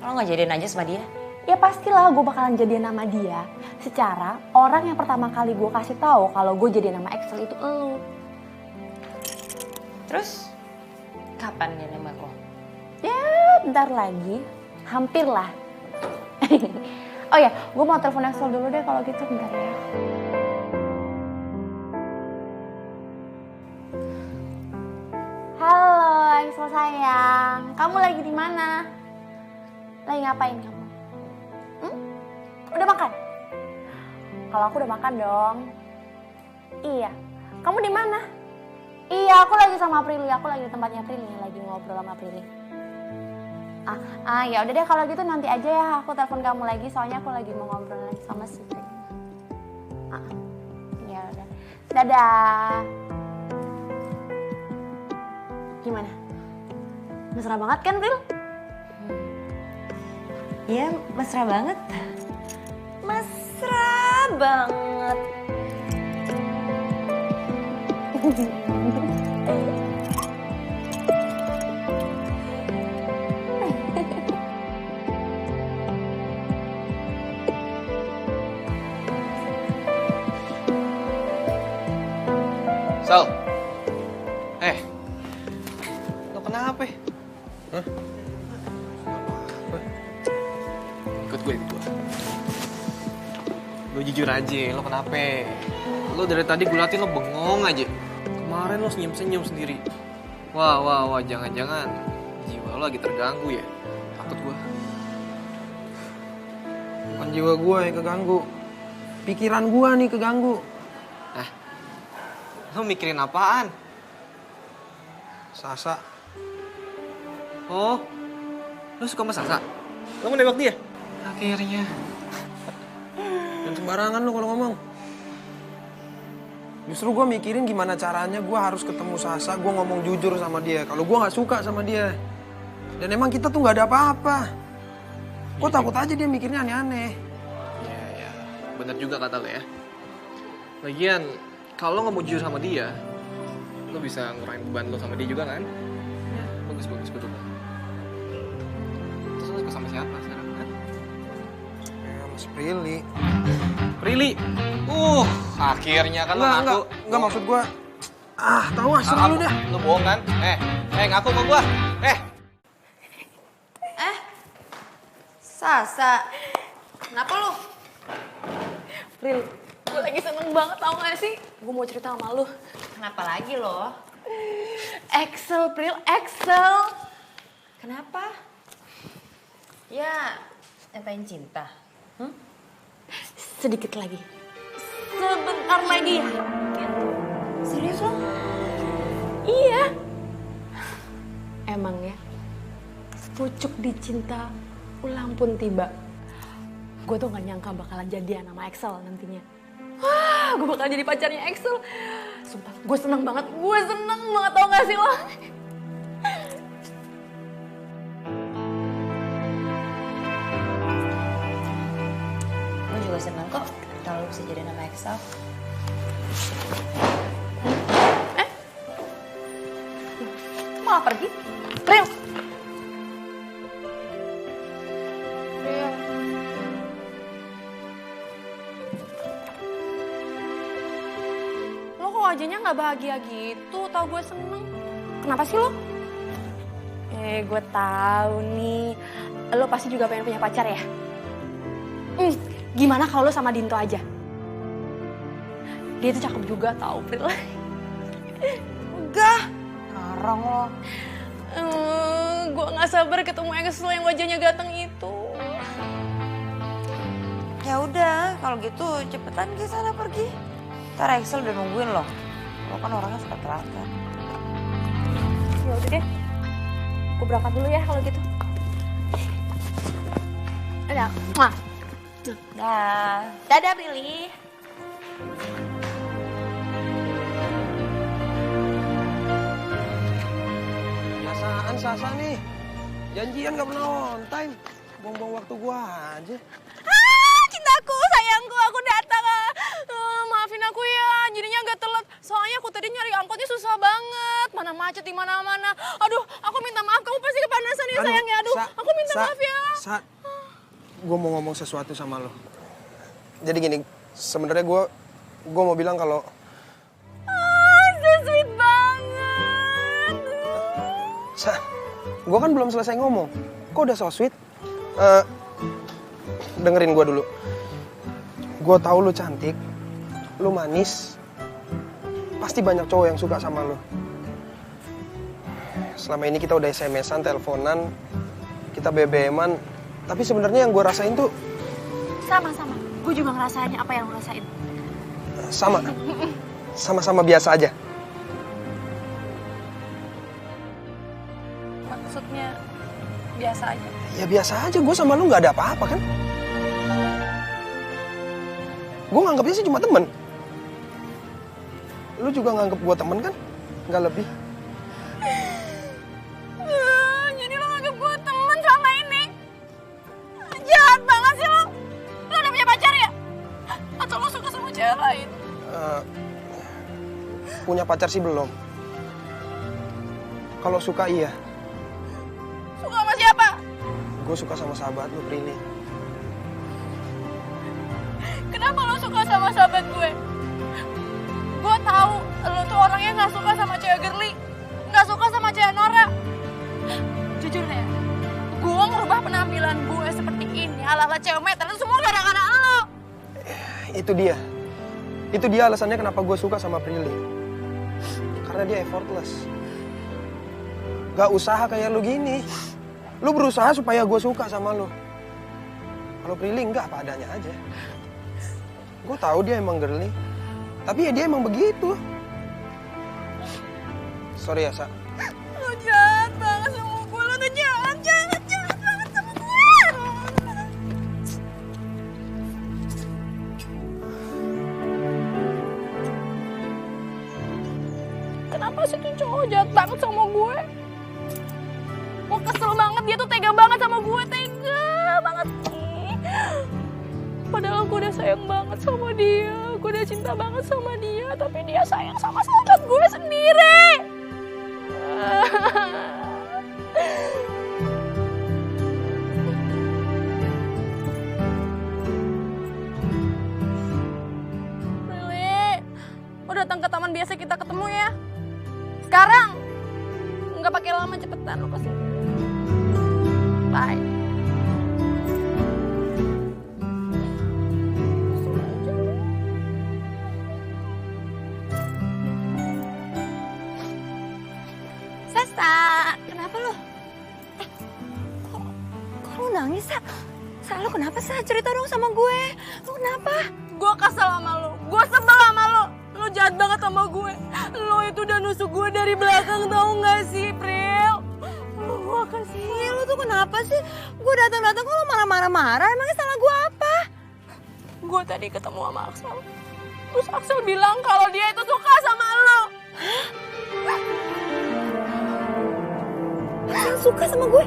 [SPEAKER 5] Lo gak jadian aja sama dia?
[SPEAKER 1] Ya pastilah gue bakalan jadian sama dia. Secara orang yang pertama kali gue kasih tahu kalau gue jadian sama Axel itu elu.
[SPEAKER 5] Terus, kapan dia nembak lo?
[SPEAKER 1] Ya bentar lagi, hampir lah. Oh ya, gue mau telepon Axel dulu deh kalau gitu, bentar ya. Halo Axel sayang, kamu lagi di mana? Lagi ngapain kamu? Udah makan? Kalau aku udah makan dong. Iya. Kamu di mana? Iya, aku lagi sama Prilly. Aku lagi di tempatnya Prilly, lagi ngobrol sama Prilly. Ya udah deh kalau gitu nanti aja ya aku telepon kamu lagi soalnya aku lagi mau ngobrol lagi sama si Prilly. Ya udah. Dadah. Gimana? Mesra banget kan, Pril?
[SPEAKER 5] Iya, mesra banget. Mesra banget.
[SPEAKER 7] Sal. Lo kenapa?
[SPEAKER 6] Hah?
[SPEAKER 7] Ikut gue. Lo jujur aja, lo kenapa? Lo dari tadi gue liatin lo bengong aja. Kemarin lo senyum-senyum sendiri. Wah, jangan-jangan jiwa lo lagi terganggu ya? Takut gue.
[SPEAKER 6] Bukan jiwa gue yang keganggu. Pikiran gue nih keganggu.
[SPEAKER 7] Lo mikirin apaan?
[SPEAKER 6] Sasa.
[SPEAKER 7] Oh, lo suka sama Sasa? Lo mau nembak dia? Akhirnya.
[SPEAKER 6] Jangan sembarangan lo kalau ngomong. Justru gue mikirin gimana caranya gue harus ketemu Sasa, gue ngomong jujur sama dia. Kalau gue gak suka sama dia. Dan emang kita tuh gak ada apa-apa. Gue takut aja dia mikirnya aneh-aneh.
[SPEAKER 7] Iya. Bener juga kata lo ya. Lagian, kalau lo nggak mau jujur sama dia, lo bisa ngurangin beban lo sama dia juga kan? Ya, bagus, betul. Terus lo suka sama siapa sekarang? Kan?
[SPEAKER 6] Mas Prilly.
[SPEAKER 7] Prilly? Akhirnya kan lo ngaku.
[SPEAKER 6] Enggak maksud gue, Tahu serah lu dah.
[SPEAKER 7] Lu bohong kan? Ngaku sama gua.
[SPEAKER 8] Sasa, kenapa lu?
[SPEAKER 4] Pril, gue lagi seneng banget tau gak sih? Gue mau cerita sama lu.
[SPEAKER 8] Kenapa lagi lo?
[SPEAKER 4] Excel, Pril, Excel.
[SPEAKER 8] Kenapa? Ya, nyatain cinta.
[SPEAKER 4] Sedikit lagi. Sebentar lagi.
[SPEAKER 8] Serius lo?
[SPEAKER 4] Iya. Emang ya, pucuk dicinta, ulang pun tiba. Gue tuh gak nyangka bakalan jadian sama Excel nantinya. Wah, gue bakalan jadi pacarnya Excel. Sumpah, gue seneng banget tau gak sih lo?
[SPEAKER 8] Gue juga senang kok kalau bisa jadi nama Excel. Malah pergi?
[SPEAKER 4] Pril! Lo kok wajahnya gak bahagia gitu, tau gue seneng. Kenapa sih lo? Gue tahu nih, lo pasti juga pengen punya pacar ya? Gimana kalau lo sama Dinto aja? Dia tuh cakep juga tau, Pril.
[SPEAKER 8] Enggak. Ngarang lo.
[SPEAKER 4] Gue gak sabar ketemu Excel yang wajahnya ganteng itu.
[SPEAKER 8] Ya udah, kalau gitu cepetan ke sana pergi. Ntar Excel udah nungguin lo. Lo kan orangnya suka telat kan.
[SPEAKER 4] Ya udah deh. Gue berangkat dulu ya kalau gitu. Dadah.
[SPEAKER 8] Dah. Dadah, Prilly.
[SPEAKER 6] Biasaan Sasa nih. Janjian gak pernah on time. Buang-buang waktu gua aja.
[SPEAKER 4] Cintaku, sayangku, aku datang. Maafin aku ya, jadinya agak telat. Soalnya aku tadi nyari angkotnya susah banget. Mana macet di mana-mana. Aduh, aku minta maaf. Kamu pasti kepanasan ya sayangnya. Aduh, aku minta maaf ya.
[SPEAKER 6] Gue mau ngomong sesuatu sama lo. Jadi gini, sebenarnya gue mau bilang kalau
[SPEAKER 4] So sweet banget.
[SPEAKER 6] Gue kan belum selesai ngomong. Kok udah so sweet? Dengerin gue dulu. Gue tahu lo cantik, lo manis. Pasti banyak cowok yang suka sama lo. Selama ini kita udah SMS-an, teleponan, kita BBM-an. Tapi sebenarnya yang gue rasain tuh
[SPEAKER 4] Sama-sama. Gue juga ngerasain apa yang lo rasain.
[SPEAKER 6] sama-sama biasa aja.
[SPEAKER 4] Maksudnya biasa aja.
[SPEAKER 6] Ya biasa aja, gue sama lu nggak ada apa-apa kan? Gue nganggapnya sih cuma temen. Lu juga nganggap gue temen kan? Nggak lebih.
[SPEAKER 4] Jadi lo nganggap gue temen selama ini? Jahat banget sih lo. Lo udah punya pacar ya? Atau lo suka sama cewek lain?
[SPEAKER 6] Punya pacar sih belum. Kalau suka iya.
[SPEAKER 4] Suka sama siapa?
[SPEAKER 6] Gue suka sama sahabat lu, Prilly.
[SPEAKER 4] Kenapa lo suka sama sahabat gue? Gue tahu lo tuh orangnya nggak suka sama cewek girly, nggak suka sama cewek Nora. Jujur deh, gue ngerubah penampilan gue seperti ini ala-ala cewek metal itu semua gara-gara lo.
[SPEAKER 6] Itu dia alasannya kenapa gue suka sama Prilly. Karena dia effortless. Gak usaha kayak lu gini. Lu berusaha supaya gue suka sama lu. Kalau Prilly enggak, apa adanya aja. Gue tahu dia emang girly. Tapi ya dia emang begitu. Sorry ya, Sa.
[SPEAKER 4] Lo jahat banget sama gue, lo tuh jahat banget sama gue. Kenapa sih tuh cowok jahat banget sama gue? Gue kesel banget, dia tuh tega banget sama gue, tega banget. Padahal gue udah sayang banget sama dia, gue udah cinta banget sama dia, tapi dia sayang sama sahabat gue sendiri. Lili, lo datang ke taman biasa kita ketemu ya. Sekarang. Nggak pakai lama, cepetan lo kesini. Bye.
[SPEAKER 5] Sasa, kenapa lo? Kok lo nangis, Sa? Sa, lo kenapa, Sa? Cerita dong sama gue. Lo kenapa?
[SPEAKER 4] Gue kesel sama lo. Gue sebel sama lo. Lo jahat banget sama gue. Lo itu udah nusuk gue dari belakang, tau gak sih, Pril? Lo kasih.
[SPEAKER 5] Lo tuh kenapa sih? Gue datang-datang kok lo marah-marah. Emangnya salah gue apa?
[SPEAKER 4] Gue tadi ketemu sama Axel. Terus Axel bilang kalau dia itu suka sama lo.
[SPEAKER 5] Axel suka sama gue?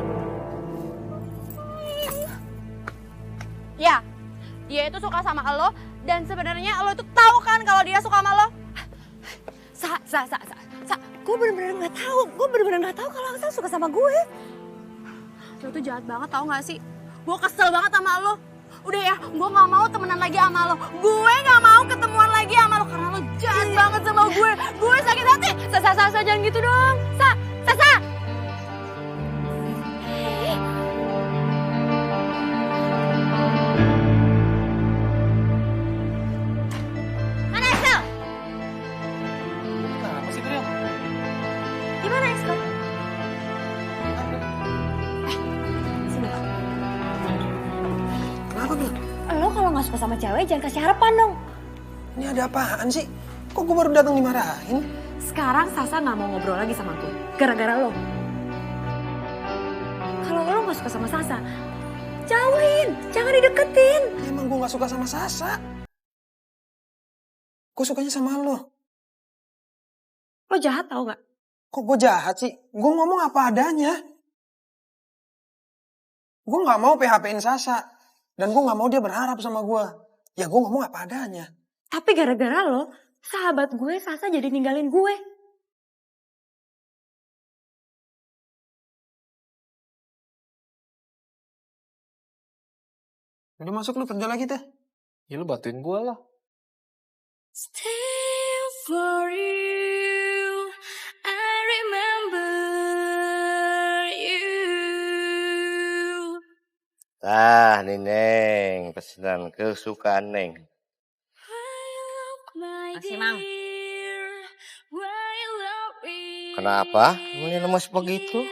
[SPEAKER 4] Ya, dia itu suka sama lo. Dan sebenarnya lo itu tahu kan kalau dia suka sama lo.
[SPEAKER 5] Sa, gue bener-bener gak tahu. Gue bener-bener gak tahu kalau Axel suka sama gue.
[SPEAKER 4] Lo tuh jahat banget, tau gak sih? Gue kesel banget sama lo. Udah ya, gue gak mau temenan lagi sama lo. Gue gak mau ketemuan lagi sama lo. Karena lo jahat banget sama gue. Gue sakit hati. Sa, jangan gitu dong. Sa.
[SPEAKER 5] Mana Axel?
[SPEAKER 7] Kenapa sih, Pril?
[SPEAKER 5] Gimana Axel? Sini.
[SPEAKER 6] Kenapa, Bel?
[SPEAKER 5] Lo kalau gak suka sama cewek jangan kasih harapan dong.
[SPEAKER 6] Ini ada apaan sih? Kok gue baru datang dimarahin?
[SPEAKER 5] Sekarang Sasa gak mau ngobrol lagi sama gue. Gara-gara lo. Kalau lo gak suka sama Sasa, jauhin. Jangan dideketin.
[SPEAKER 6] Emang gue gak suka sama Sasa. Gue sukanya sama lo.
[SPEAKER 5] Lo jahat tau gak?
[SPEAKER 6] Kok gue jahat sih? Gue ngomong apa adanya. Gue gak mau PHP-in Sasa. Dan gue gak mau dia berharap sama gue. Ya gue ngomong apa adanya.
[SPEAKER 5] Tapi gara-gara lo, sahabat gue Sasa jadi ninggalin gue.
[SPEAKER 6] Udah masuk lu kerja lagi teh.
[SPEAKER 7] Ya lu bantuin gue lah.
[SPEAKER 4] Still for you, I remember you.
[SPEAKER 10] Nih Neng, pesanan kesukaan Neng.
[SPEAKER 2] Makasih, Mang.
[SPEAKER 10] Kenapa? Ini lemas begitu?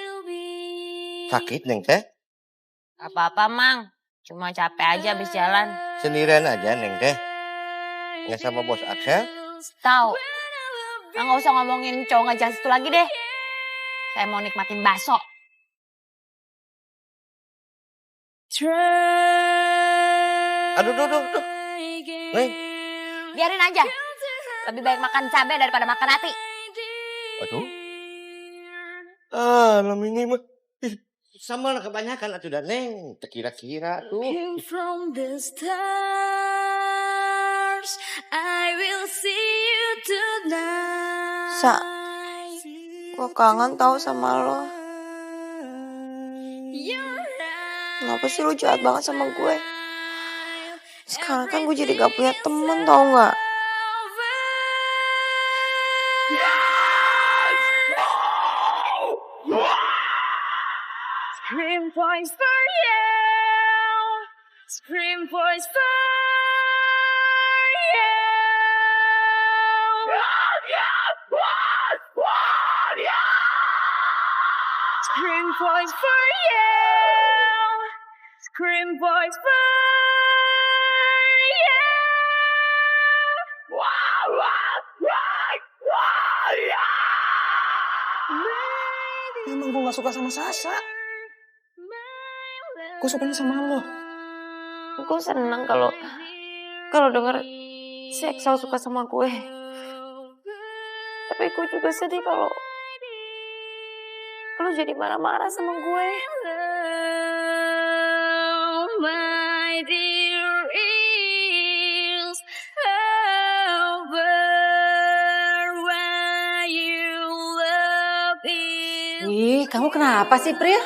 [SPEAKER 10] Sakit Neng teh?
[SPEAKER 8] Apa-apa, Mang. Cuma capek aja habis jalan.
[SPEAKER 10] Sendirian aja Neng teh? Nggak sama bos Axel?
[SPEAKER 8] Tahu. Nggak usah ngomongin cowok nggak jelas itu lagi deh. Saya mau nikmatin bakso.
[SPEAKER 10] Aduh. Neng.
[SPEAKER 8] Biarin aja. Lebih baik makan cabai daripada makan hati.
[SPEAKER 10] Aduh. Lama ini mah. Sama kebanyakan atuh dan Neng. Kira-kira tuh.
[SPEAKER 4] From the stars, I will see you tonight.
[SPEAKER 5] Sa, gue kangen tau sama lo. Kenapa sih lo jahat banget sama gue? Sekarang kan gue jadi gak punya temen tau gak?
[SPEAKER 4] Scream voice for you. Scream voice for you. Scream voice for you. Scream voice for you.
[SPEAKER 6] Emang gue gak suka sama Sasa. Gue sukanya sama lo.
[SPEAKER 5] Gue seneng kalau denger si Axel suka sama gue. Tapi gue juga sedih kalau lo jadi marah-marah sama gue.
[SPEAKER 4] My dear is over when you love is.
[SPEAKER 2] Ih, kamu kenapa sih, Pril?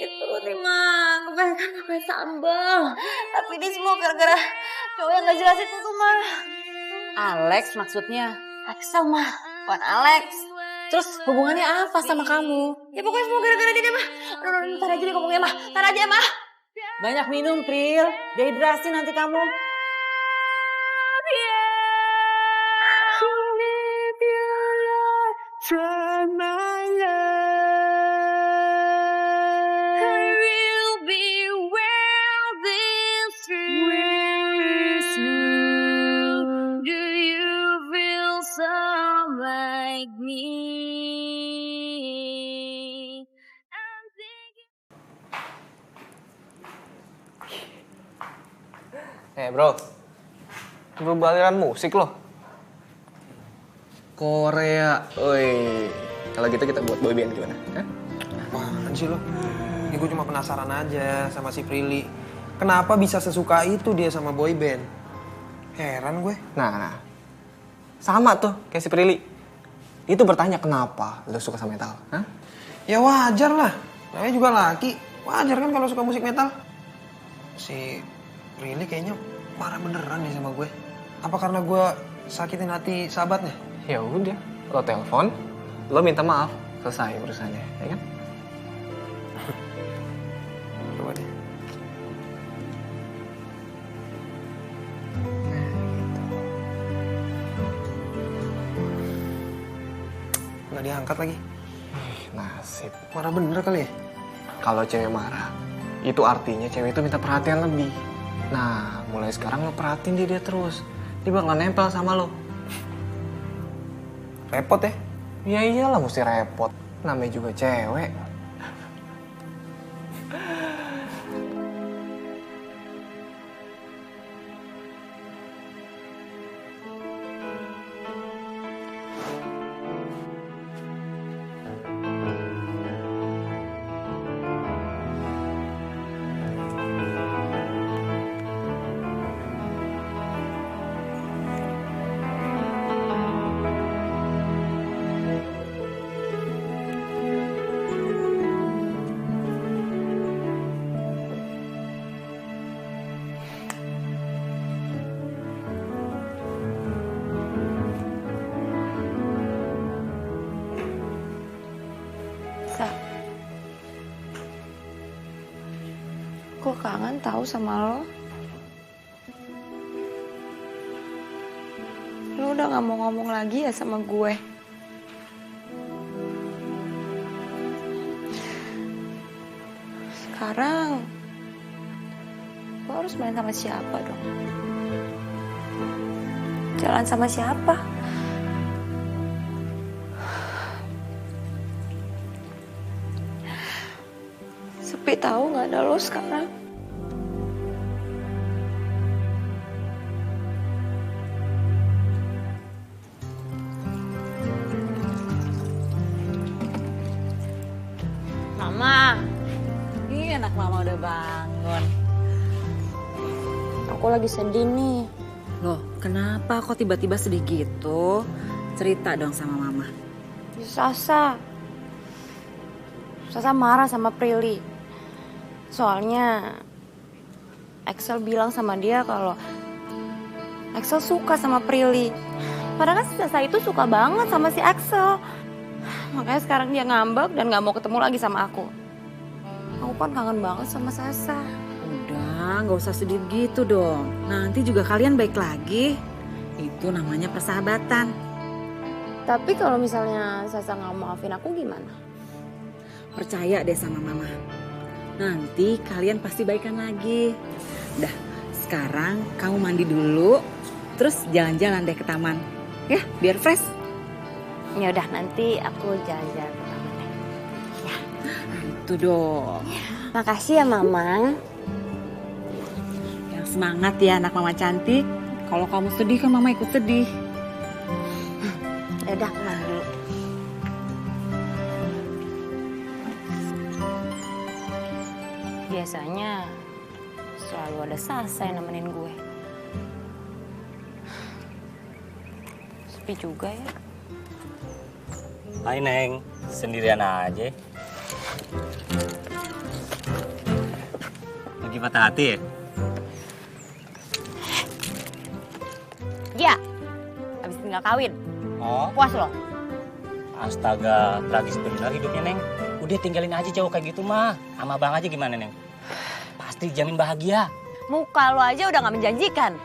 [SPEAKER 5] Itu nih mah, gue kan pakai sambal. Tapi ini semua gara-gara cowok yang gak jelas itu tuh mah.
[SPEAKER 2] Alex maksudnya.
[SPEAKER 5] Axel mah, bukan Alex.
[SPEAKER 2] Terus hubungannya apa sama kamu?
[SPEAKER 5] Ya pokoknya semua gara-gara dia deh, Mah. Aduh, ntar aja deh ngomongnya, Mah. Ntar aja, Mah.
[SPEAKER 2] Banyak minum, Pril. Dehidrasi nanti kamu.
[SPEAKER 7] Bro, beraliran musik loh. Korea, woi. Kalau gitu kita buat boyband gimana? Hah?
[SPEAKER 6] Apaan sih lo? Ini gue cuma penasaran aja sama si Prilly. Kenapa bisa sesuka itu dia sama boyband? Heran gue.
[SPEAKER 7] Nah. Sama tuh kayak si Prilly. Itu bertanya kenapa lo suka sama metal? Hah?
[SPEAKER 6] Ya wajar lah. Namanya juga laki. Wajar kan kalau suka musik metal. Si Prilly kayaknya marah beneran nih sama gue. Apa karena gue sakitin hati sahabatnya?
[SPEAKER 7] Ya udah, lo telepon, lo minta maaf, selesai urusannya, ya kan?
[SPEAKER 6] Coba deh. Nggak diangkat lagi.
[SPEAKER 7] Nasib.
[SPEAKER 6] Marah bener kali ya?
[SPEAKER 7] Kalau cewek marah, itu artinya cewek itu minta perhatian lebih. Nah, mulai sekarang lo perhatiin dia terus. Dia bakal nempel sama lo.
[SPEAKER 6] Repot ya?
[SPEAKER 7] Ya iyalah mesti repot. Namanya juga cewek.
[SPEAKER 8] Gue kangen tahu sama lo. Lo udah gak mau ngomong lagi ya sama gue. Sekarang gue harus main sama siapa dong? Jalan sama siapa? Sepi tahu nggak ada lo sekarang.
[SPEAKER 5] Mama.
[SPEAKER 2] Ih, anak mama udah bangun.
[SPEAKER 8] Aku lagi sedih nih.
[SPEAKER 2] Loh, kenapa kok tiba-tiba sedih gitu? Cerita dong sama mama.
[SPEAKER 8] Sasa marah sama Prilly. Soalnya Axel bilang sama dia kalau Axel suka sama Prilly. Padahal kan Sasa itu suka banget sama si Axel. Makanya sekarang dia ngambek dan gak mau ketemu lagi sama aku. Aku kan kangen banget sama Sasa.
[SPEAKER 2] Udah, gak usah sedih gitu dong. Nanti juga kalian baik lagi. Itu namanya persahabatan.
[SPEAKER 8] Tapi kalau misalnya Sasa gak mau maafin aku gimana?
[SPEAKER 2] Percaya deh sama mama. Nanti kalian pasti baikan lagi. Dah, sekarang kamu mandi dulu. Terus jalan-jalan deh ke taman. Ya, biar fresh.
[SPEAKER 8] Ya udah, nanti aku jalan-jalan ke taman. Ya.
[SPEAKER 2] Itu dong.
[SPEAKER 8] Makasih ya Mama.
[SPEAKER 2] Yang semangat ya anak mama cantik. Kalau kamu sedih kan mama ikut sedih.
[SPEAKER 8] Ya udah, aku mandi dulu. Biasanya selalu ada Sasa yang nemenin gue. Sepi juga ya.
[SPEAKER 9] Hai Neng, sendirian aja. Lagi patah hati ya?
[SPEAKER 5] Ya, habis tinggal kawin.
[SPEAKER 9] Oh,
[SPEAKER 5] Puas loh.
[SPEAKER 9] Astaga, tragis bener hidupnya, Neng. Udah tinggalin aja cowok kayak gitu mah. Sama Bang aja gimana, Neng? Pasti jamin bahagia.
[SPEAKER 5] Muka lo aja udah gak menjanjikan.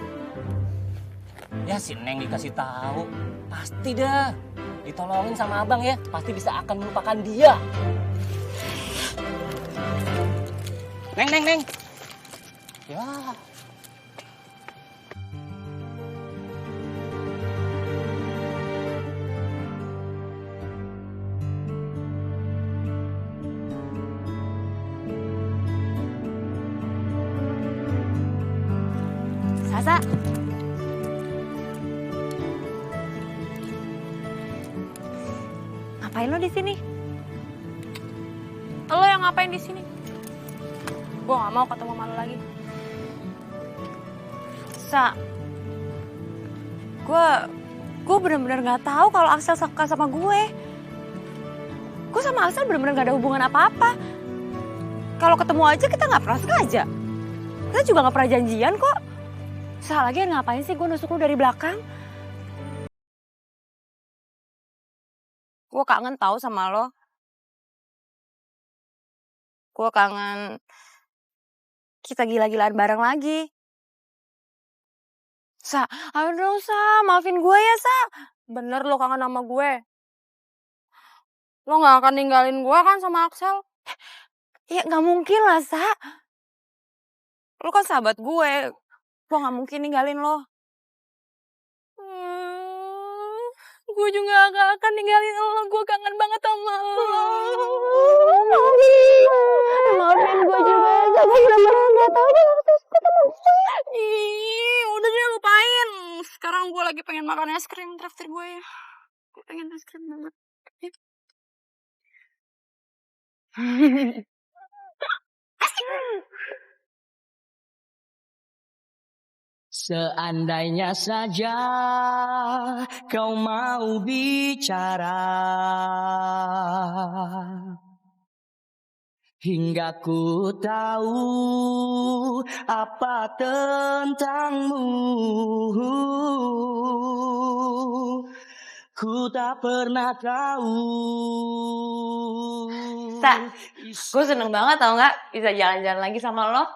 [SPEAKER 9] Ya si Neng dikasih tahu, pasti dah. Ditolongin sama abang ya, pasti bisa akan melupakan dia. Neng. Ya.
[SPEAKER 5] Sasa. Ngapain lo di sini?
[SPEAKER 4] Lo yang ngapain di sini? Gue gak mau ketemu sama lo lagi.
[SPEAKER 5] Sa, gue bener-bener gak tahu kalau Axel suka sama gue. Gue sama Axel bener-bener gak ada hubungan apa-apa. Kalau ketemu aja kita gak pernah sengaja. Kita juga gak pernah janjian kok. Sa, lagian ngapain sih gue nusuk lu dari belakang? Gue kangen tahu sama lo. Gue kangen kita gila-gilaan bareng lagi. Sa, ayo dong Sa, maafin gue ya Sa.
[SPEAKER 4] Bener lo kangen sama gue. Lo gak akan ninggalin gue kan sama Axel?
[SPEAKER 5] Ya gak mungkin lah Sa. Lo kan sahabat gue. Gue gak mungkin ninggalin lo.
[SPEAKER 4] Gue juga gak akan ninggalin lo. Gue kangen banget sama lo.
[SPEAKER 5] Maafin gue juga. Gak tau kalau aku suka sama gue.
[SPEAKER 4] Ih, udah deh lupain. Sekarang gue lagi pengen makan es krim traktir gue ya. Gue pengen es krim banget.
[SPEAKER 11] Seandainya saja kau mau bicara, hingga ku tahu apa tentangmu, ku tak pernah tahu.
[SPEAKER 5] Sa, gue seneng banget tau gak bisa jalan-jalan lagi sama lo.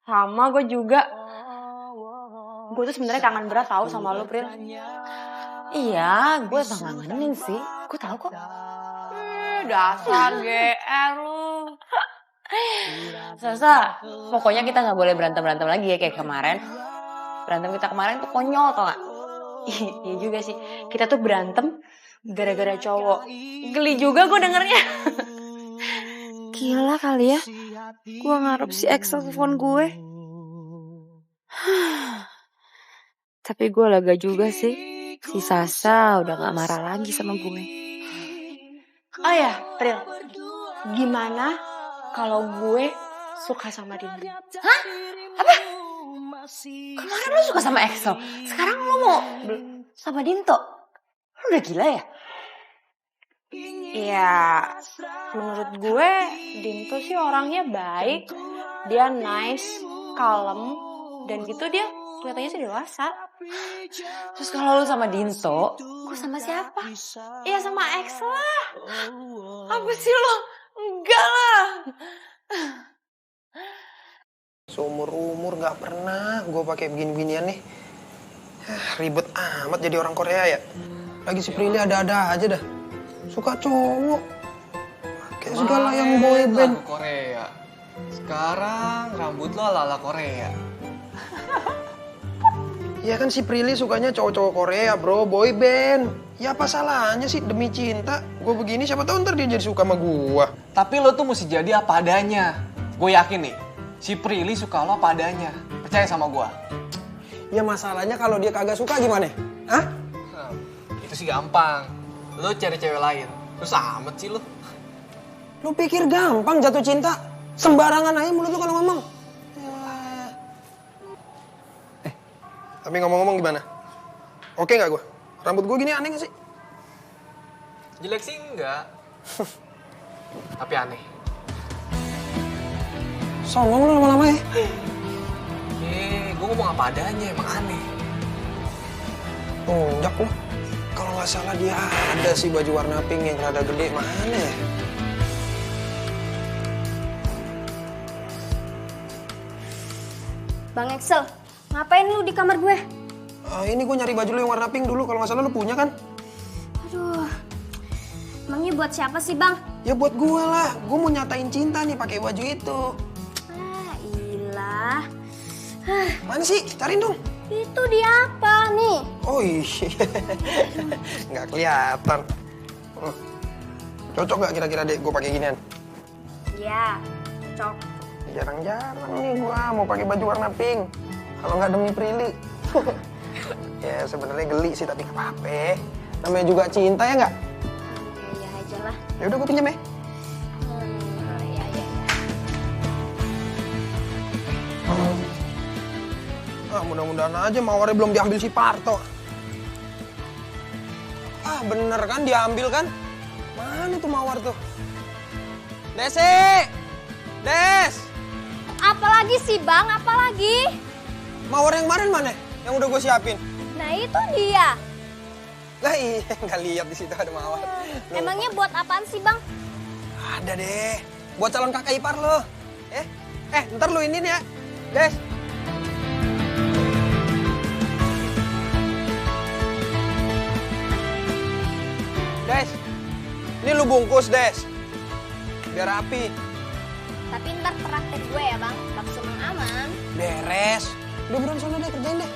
[SPEAKER 4] Sama gue juga. Gue tuh sebenarnya kangen berat tahu sama lo, Pril.
[SPEAKER 5] Iya, gue emang ngangenin sih. Gue tahu kok.
[SPEAKER 4] Dasar GR lu.
[SPEAKER 5] Sasa, pokoknya kita gak boleh berantem-berantem lagi ya kayak kemarin. Berantem kita kemarin tuh konyol tau gak? Iya juga sih, kita tuh berantem gara-gara cowok. Geli juga gue dengernya. Gila kali ya, gue ngarep si Axel telepon gue. Tapi gue lega juga sih, si Sasa udah gak marah lagi sama gue.
[SPEAKER 4] Oh ya, Pril. Gimana kalau gue suka sama Dinda?
[SPEAKER 5] Hah? Apa? Kemarin lu suka sama Axel, sekarang lu mau sama Dinto? Lu udah gila ya?
[SPEAKER 4] Iya, menurut gue Dinto sih orangnya baik, dia nice, kalem, dan gitu dia kelihatannya sih dewasa.
[SPEAKER 5] Terus kalau lu sama Dinto, gue sama siapa?
[SPEAKER 4] Iya sama Axel lah. Apa sih lo? Enggak lah.
[SPEAKER 6] Seumur-umur gak pernah gue pakai begini-beginian nih. Ribet amat jadi orang Korea ya. Lagi si Prilly ada-ada aja dah. Suka cowok. Kayak segala yang boy band.
[SPEAKER 7] Lagu Korea. Sekarang rambut lo ala-ala Korea.
[SPEAKER 6] Ya kan si Prilly sukanya cowok-cowok Korea bro, boy band. Ya apa salahnya sih demi cinta. Gue begini siapa tahu ntar dia jadi suka sama gue.
[SPEAKER 7] Tapi lo tuh mesti jadi apa adanya. Gue yakin nih, si Prilly suka lo apa adanya. Percaya sama gue.
[SPEAKER 6] Ya masalahnya kalau dia kagak suka gimana? Hah?
[SPEAKER 7] Itu sih gampang. Lo cari cewek lain. Terus amat sih lo.
[SPEAKER 6] Lu pikir gampang jatuh cinta? Sembarangan aja mulut lu kalau ngomong. Tapi ngomong-ngomong gimana? Oke nggak gue? Rambut gue gini aneh gak sih?
[SPEAKER 7] Jelek sih enggak. Tapi aneh.
[SPEAKER 6] Songong lu lama-lama ya?
[SPEAKER 7] Gue ngomong apa adanya, emang aneh.
[SPEAKER 6] Tunjak lu. kalau nggak salah dia ada sih baju warna pink yang rada gede. Mana ya?
[SPEAKER 5] Bang Excel, ngapain lu di kamar gue?
[SPEAKER 6] Ini gue nyari baju lu yang warna pink dulu. Kalau nggak salah lu punya kan?
[SPEAKER 5] Aduh, emangnya buat siapa sih bang?
[SPEAKER 6] Ya buat gue lah. Gue mau nyatain cinta nih pakai baju itu.
[SPEAKER 5] Ah, ilah.
[SPEAKER 6] Mana sih? Cariin dong.
[SPEAKER 5] Itu dia apa nih?
[SPEAKER 6] Oh iya, nggak kelihatan. Cocok nggak kira-kira dek gue pakai ginian?
[SPEAKER 5] Ya, cocok.
[SPEAKER 6] Jarang-jarang nih gue mau pakai baju warna pink. Kalau nggak demi Prilly. Ya sebenarnya geli sih tapi nggak apa-apa. Namanya juga cinta ya nggak?
[SPEAKER 5] Ya aja lah.
[SPEAKER 6] Ya udah gue pinjam ya. Mudah-mudahan aja mawarnya belum diambil si Parto. Bener kan diambil kan? Mana tuh mawar tuh? Desi! Des!
[SPEAKER 5] Apalagi sih bang, apalagi?
[SPEAKER 6] Mawar yang kemarin mana? Yang udah gue siapin?
[SPEAKER 5] Nah itu dia.
[SPEAKER 6] Lah iya, nggak lihat di situ ada mawar.
[SPEAKER 5] Emangnya buat apaan sih bang?
[SPEAKER 6] Ada deh, buat calon kakak ipar lo. Ntar lu ini nih ya, Des. Des, ini lu bungkus, Des. Biar rapi.
[SPEAKER 5] Tapi ntar traktir gue ya bang, bakso Mang Aman.
[SPEAKER 6] Beres. Udah buruan sana deh, kerjain deh.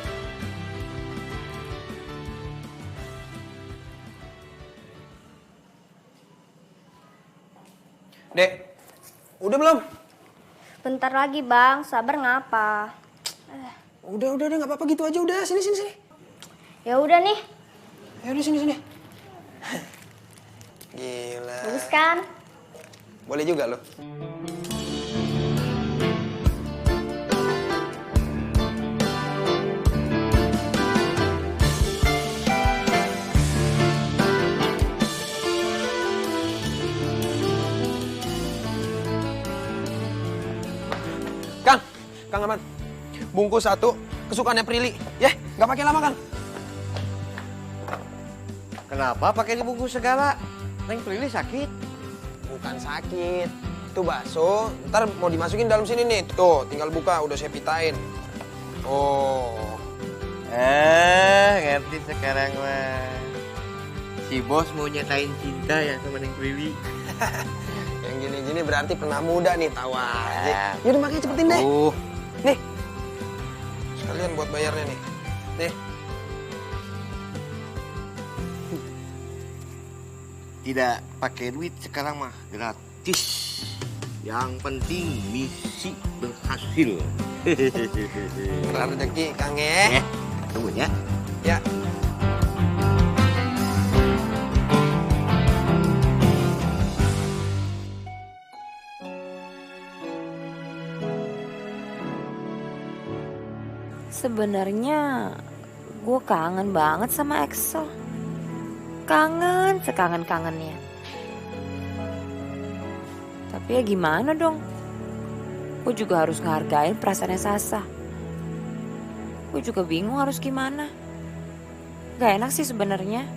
[SPEAKER 6] Dek, udah belum?
[SPEAKER 5] Bentar lagi bang, sabar ngapa?
[SPEAKER 6] Udah deh, nggak apa-apa gitu aja. Udah, sini.
[SPEAKER 5] Ya udah nih.
[SPEAKER 6] Ya udah sini. Gila.
[SPEAKER 5] Bagus kan?
[SPEAKER 6] Boleh juga lo. Kang Aman, bungkus 1, kesukaannya Prilly. Ya, nggak pakai lama, Kang.
[SPEAKER 10] Kenapa pakai dibungkus segala? Neng Prilly sakit.
[SPEAKER 6] Bukan sakit. Itu bakso, ntar mau dimasukin dalam sini nih. Tuh, tinggal buka, udah saya pitain. Oh.
[SPEAKER 10] Ngerti sekarang mah. Si bos mau nyatain cinta ya sama Neng Prilly.
[SPEAKER 6] Yang gini-gini berarti pernah muda nih, tawa aja. Yaudah makanya cepetin deh. Nih, sekalian buat bayarnya nih. Nih.
[SPEAKER 10] Tidak pakai duit sekarang mah gratis. Yang penting misi berhasil.
[SPEAKER 6] Kelar rezeki, Kang ya.
[SPEAKER 10] Tunggu ya.
[SPEAKER 6] Ya.
[SPEAKER 12] Sebenarnya gue kangen banget sama Excel. Kangen sekangen-kangennya. Tapi ya gimana dong? Gue juga harus ngehargain perasaannya Sasa. Gue juga bingung harus gimana. Gak enak sih sebenarnya.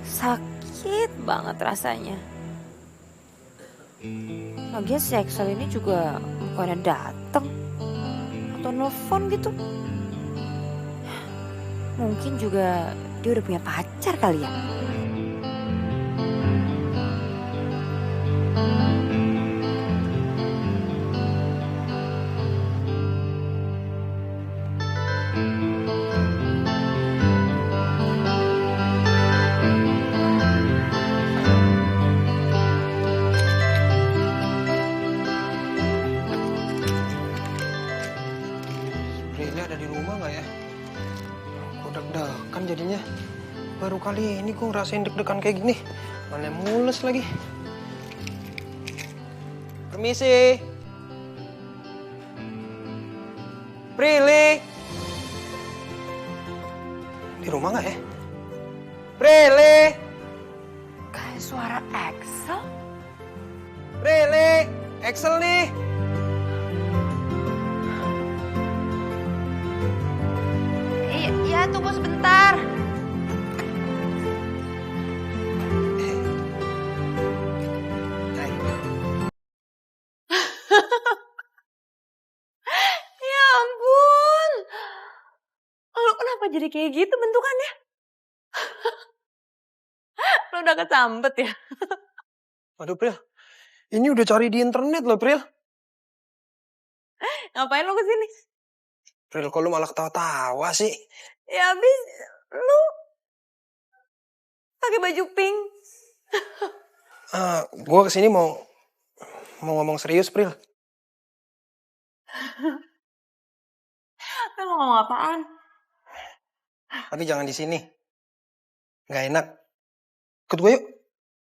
[SPEAKER 12] Sakit banget rasanya. Lagian si Excel ini juga bukannya dateng atau nelfon gitu. Mungkin juga dia udah punya pacar kali ya.
[SPEAKER 6] Jadinya baru kali ini gue ngerasain deg-degan kayak gini. Mana mules lagi. Permisi. Prilly. Di rumah nggak ya? Prilly.
[SPEAKER 12] Kayak suara Excel.
[SPEAKER 6] Prilly. Excel nih.
[SPEAKER 5] Iya, tunggu sebentar. kenapa jadi kayak gitu bentukannya? Lo udah kesambet ya?
[SPEAKER 6] Aduh, Pril. Ini udah cari di internet loh, Pril.
[SPEAKER 5] Ngapain lo kesini?
[SPEAKER 6] Pril, kok lu malah ketawa-tawa sih?
[SPEAKER 5] Ya abis lu pakai baju pink.
[SPEAKER 6] Gue kesini mau ngomong serius, Pril.
[SPEAKER 5] Lo ngomong apaan?
[SPEAKER 6] Tapi jangan di sini. Gak enak. Ikut gue yuk.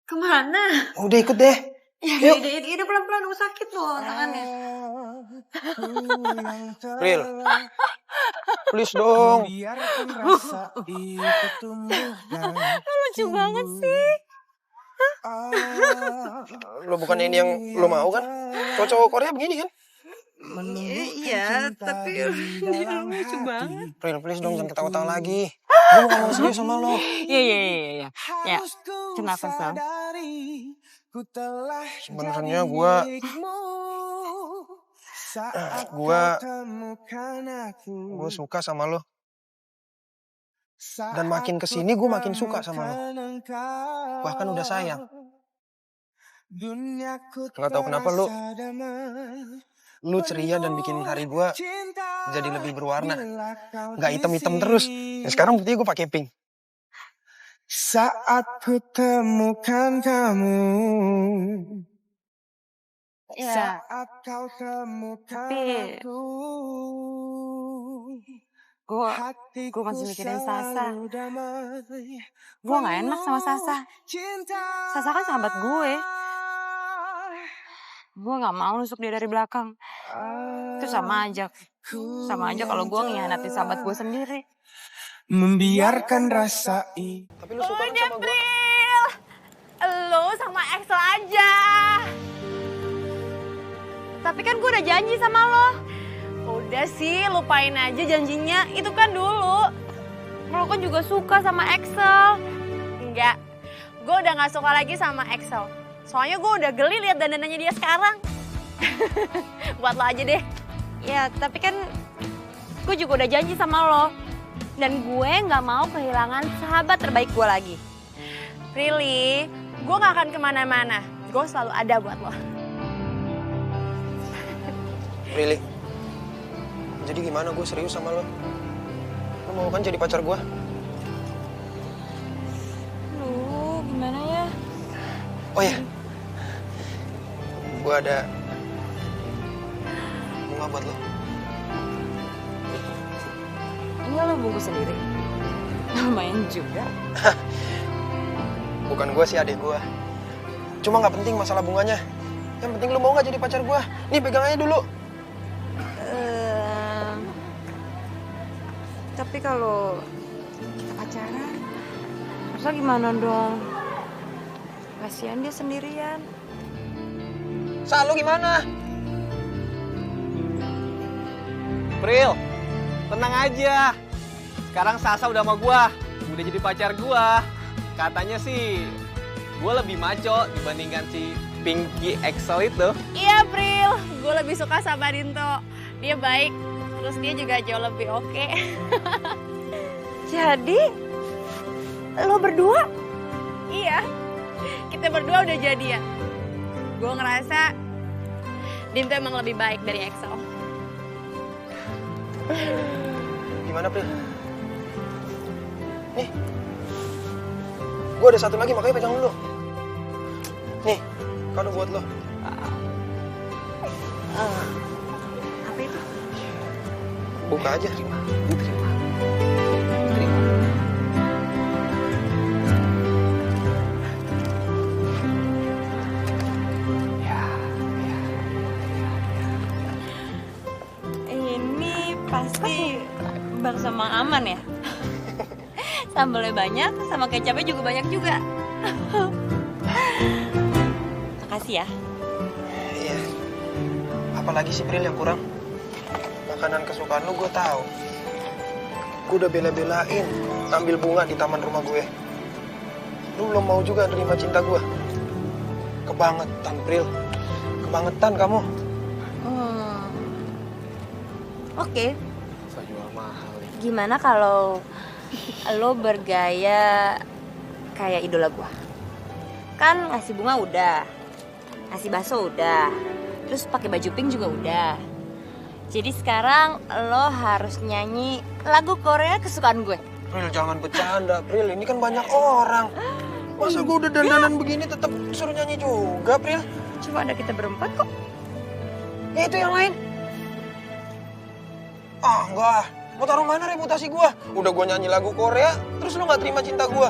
[SPEAKER 5] Kemana?
[SPEAKER 6] Udah ikut deh.
[SPEAKER 5] Ya udah pelan-pelan, gue sakit loh tangannya.
[SPEAKER 6] Pril. Please dong.
[SPEAKER 5] Lo lucu banget sih.
[SPEAKER 6] Lo bukan ini yang lo mau kan? Cowok-cowok Korea begini kan?
[SPEAKER 5] Iya, tapi dia lucu banget.
[SPEAKER 6] Pril, please dong jangan ketawa-tawa lagi. Gue mau ngomong serius sama lo.
[SPEAKER 5] Iya. Ya, kenapa Sal?
[SPEAKER 6] Sebenarnya gue suka sama lo. Dan makin kesini gue makin suka sama lo. Bahkan udah sayang. Gak tahu kenapa lu ceria dan bikin hari gue jadi lebih berwarna. Gak hitam-hitam terus. Ya, sekarang buktinya gue pakai pink. Saat ku temukan kamu.
[SPEAKER 5] Ya, tapi gue masih mikirin Sasa. Gue gak enak sama Sasa. Sasa kan sahabat gue. Gue gak mau nusuk dia dari belakang. Itu sama aja kalau gue ngianatin sahabat gue sendiri.
[SPEAKER 6] Membiarkan rasa Tapi lu suka kan sama gue?
[SPEAKER 1] Pril, lu sama Axel aja.
[SPEAKER 5] Tapi kan gue udah janji sama lo.
[SPEAKER 1] Udah sih, lupain aja janjinya. Itu kan dulu.
[SPEAKER 5] Lo kan juga suka sama Axel.
[SPEAKER 1] Enggak, gue udah gak suka lagi sama Axel. Soalnya gue udah geli liat dandanannya dia sekarang. Buat lo aja deh.
[SPEAKER 5] Ya, tapi kan gue juga udah janji sama lo. Dan gue gak mau kehilangan sahabat terbaik gue lagi.
[SPEAKER 1] Really, gue gak akan kemana-mana. Gue selalu ada buat lo.
[SPEAKER 6] Really? Jadi gimana gue serius sama lo? Lo mau kan jadi pacar gue?
[SPEAKER 5] Lu gimana ya?
[SPEAKER 6] Oh ya, gue ada bunga buat lo.
[SPEAKER 5] Ini lo bungkus sendiri? Lumayan juga.
[SPEAKER 6] Bukan gue sih, adik gue. Cuma gak penting masalah bunganya. Yang penting lo mau gak jadi pacar gue? Nih pegang aja dulu.
[SPEAKER 5] Tapi kalau kita pacaran, terus gimana dong? Kasihan dia sendirian.
[SPEAKER 6] Sa, lo gimana?
[SPEAKER 7] Pril, tenang aja. Sekarang Sasa udah sama gua, udah jadi pacar gua. Katanya sih gua lebih maco dibandingkan si Pinky Axel itu.
[SPEAKER 1] Iya, Pril. Gue lebih suka sama Dinto. Dia baik, terus dia juga jauh lebih oke.
[SPEAKER 5] Jadi, lo berdua?
[SPEAKER 1] Iya, kita berdua udah jadian. Gue ngerasa Dinto emang lebih baik dari Axel.
[SPEAKER 6] Gimana, Pril? Nih, gue ada satu lagi, makanya pegang dulu. Nih, kado buat lo.
[SPEAKER 5] Apa itu?
[SPEAKER 6] Buka aja.
[SPEAKER 7] Terima.
[SPEAKER 5] Ini pasti bangsa Mang Aman ya? Sambalnya banyak, sama kecapnya juga banyak juga. Makasih ya.
[SPEAKER 6] Iya. Apalagi sih, Pril, yang kurang? Makanan kesukaan lu gue tahu. Gue udah bela-belain ambil bunga di taman rumah gue. Lu belum mau juga nerima cinta gue. Kebangetan, Pril. Kebangetan kamu.
[SPEAKER 5] Oke.
[SPEAKER 7] Saya jual mahal nih.
[SPEAKER 5] Gimana kalau lo bergaya kayak idola gua? Kan ngasih bunga udah, ngasih bakso udah, terus pakai baju pink juga udah. Jadi sekarang lo harus nyanyi lagu Korea kesukaan gue.
[SPEAKER 6] Pril, jangan bercanda, Pril. Ini kan banyak orang. Masa gue udah dandanan begini tetap suruh nyanyi juga, Pril?
[SPEAKER 5] Cuma ada kita berempat kok.
[SPEAKER 6] Ya itu yang lain. Ah, enggak. Mau taruh mana reputasi gue? Udah gue nyanyi lagu Korea, terus lo gak terima cinta gue.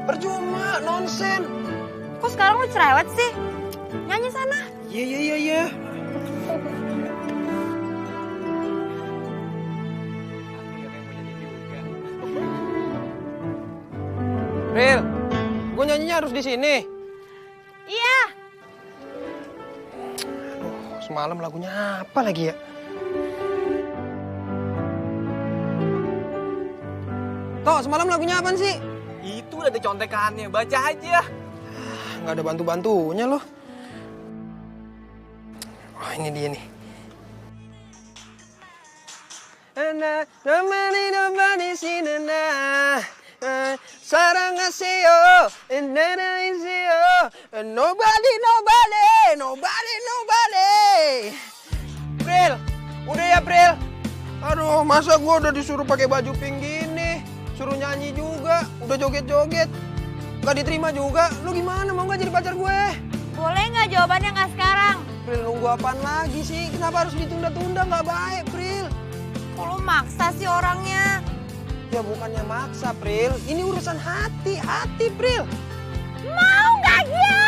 [SPEAKER 6] Percuma, nonsen.
[SPEAKER 5] Kok sekarang lo cerewet sih? Nyanyi sana.
[SPEAKER 6] Iya. Pril, gue nyanyinya harus di sini.
[SPEAKER 5] Iya.
[SPEAKER 6] Semalam lagunya apa lagi ya? Toh, semalam lagunya apaan sih?
[SPEAKER 7] Itu udah ada contekannya, baca aja.
[SPEAKER 6] Nggak ada bantu-bantunya loh. Wah, ini dia nih. 사랑하세요. Nobody. Pril, udah ya Pril. Aduh, masa gue udah disuruh pakai baju pink gini, suruh nyanyi juga, udah joget-joget, gak diterima juga. Lu gimana, mau gak jadi pacar gue?
[SPEAKER 5] Boleh nggak jawabannya nggak sekarang?
[SPEAKER 6] Pril, nunggu apaan lagi sih? Kenapa harus ditunda-tunda? Gak baik, Pril.
[SPEAKER 5] Kok lo maksa sih orangnya?
[SPEAKER 6] Ya bukannya maksa, Pril. Ini urusan hati, Pril.
[SPEAKER 5] Mau nggak ya?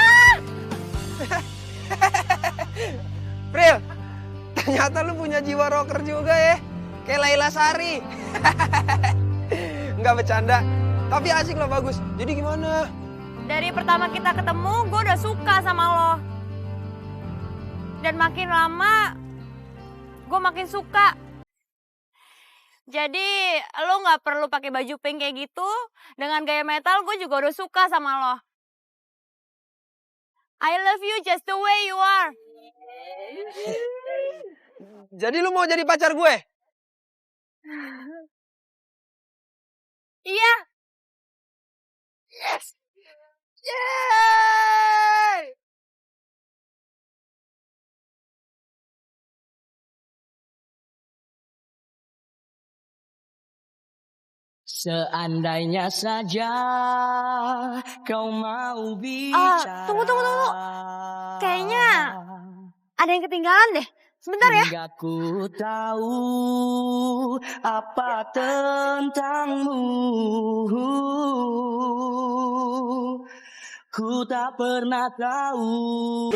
[SPEAKER 6] Pril, ternyata lu punya jiwa rocker juga ya. Kayak Laila Sari. Nggak bercanda. Tapi asik loh, bagus. Jadi gimana?
[SPEAKER 5] Dari pertama kita ketemu, gue udah suka sama lo. Dan makin lama, gue makin suka. Jadi lo nggak perlu pakai baju pink kayak gitu. Dengan gaya metal, gue juga udah suka sama lo. I love you just the way you are.
[SPEAKER 6] Jadi lu mau jadi pacar gue?
[SPEAKER 5] Iya.
[SPEAKER 6] Yes. Yeay!
[SPEAKER 11] Seandainya saja kau mau bicara.
[SPEAKER 5] Tunggu. Kayaknya ada yang ketinggalan deh. Sebentar ya.
[SPEAKER 11] Hingga ku tahu apa tentangmu. Ku tak pernah tahu.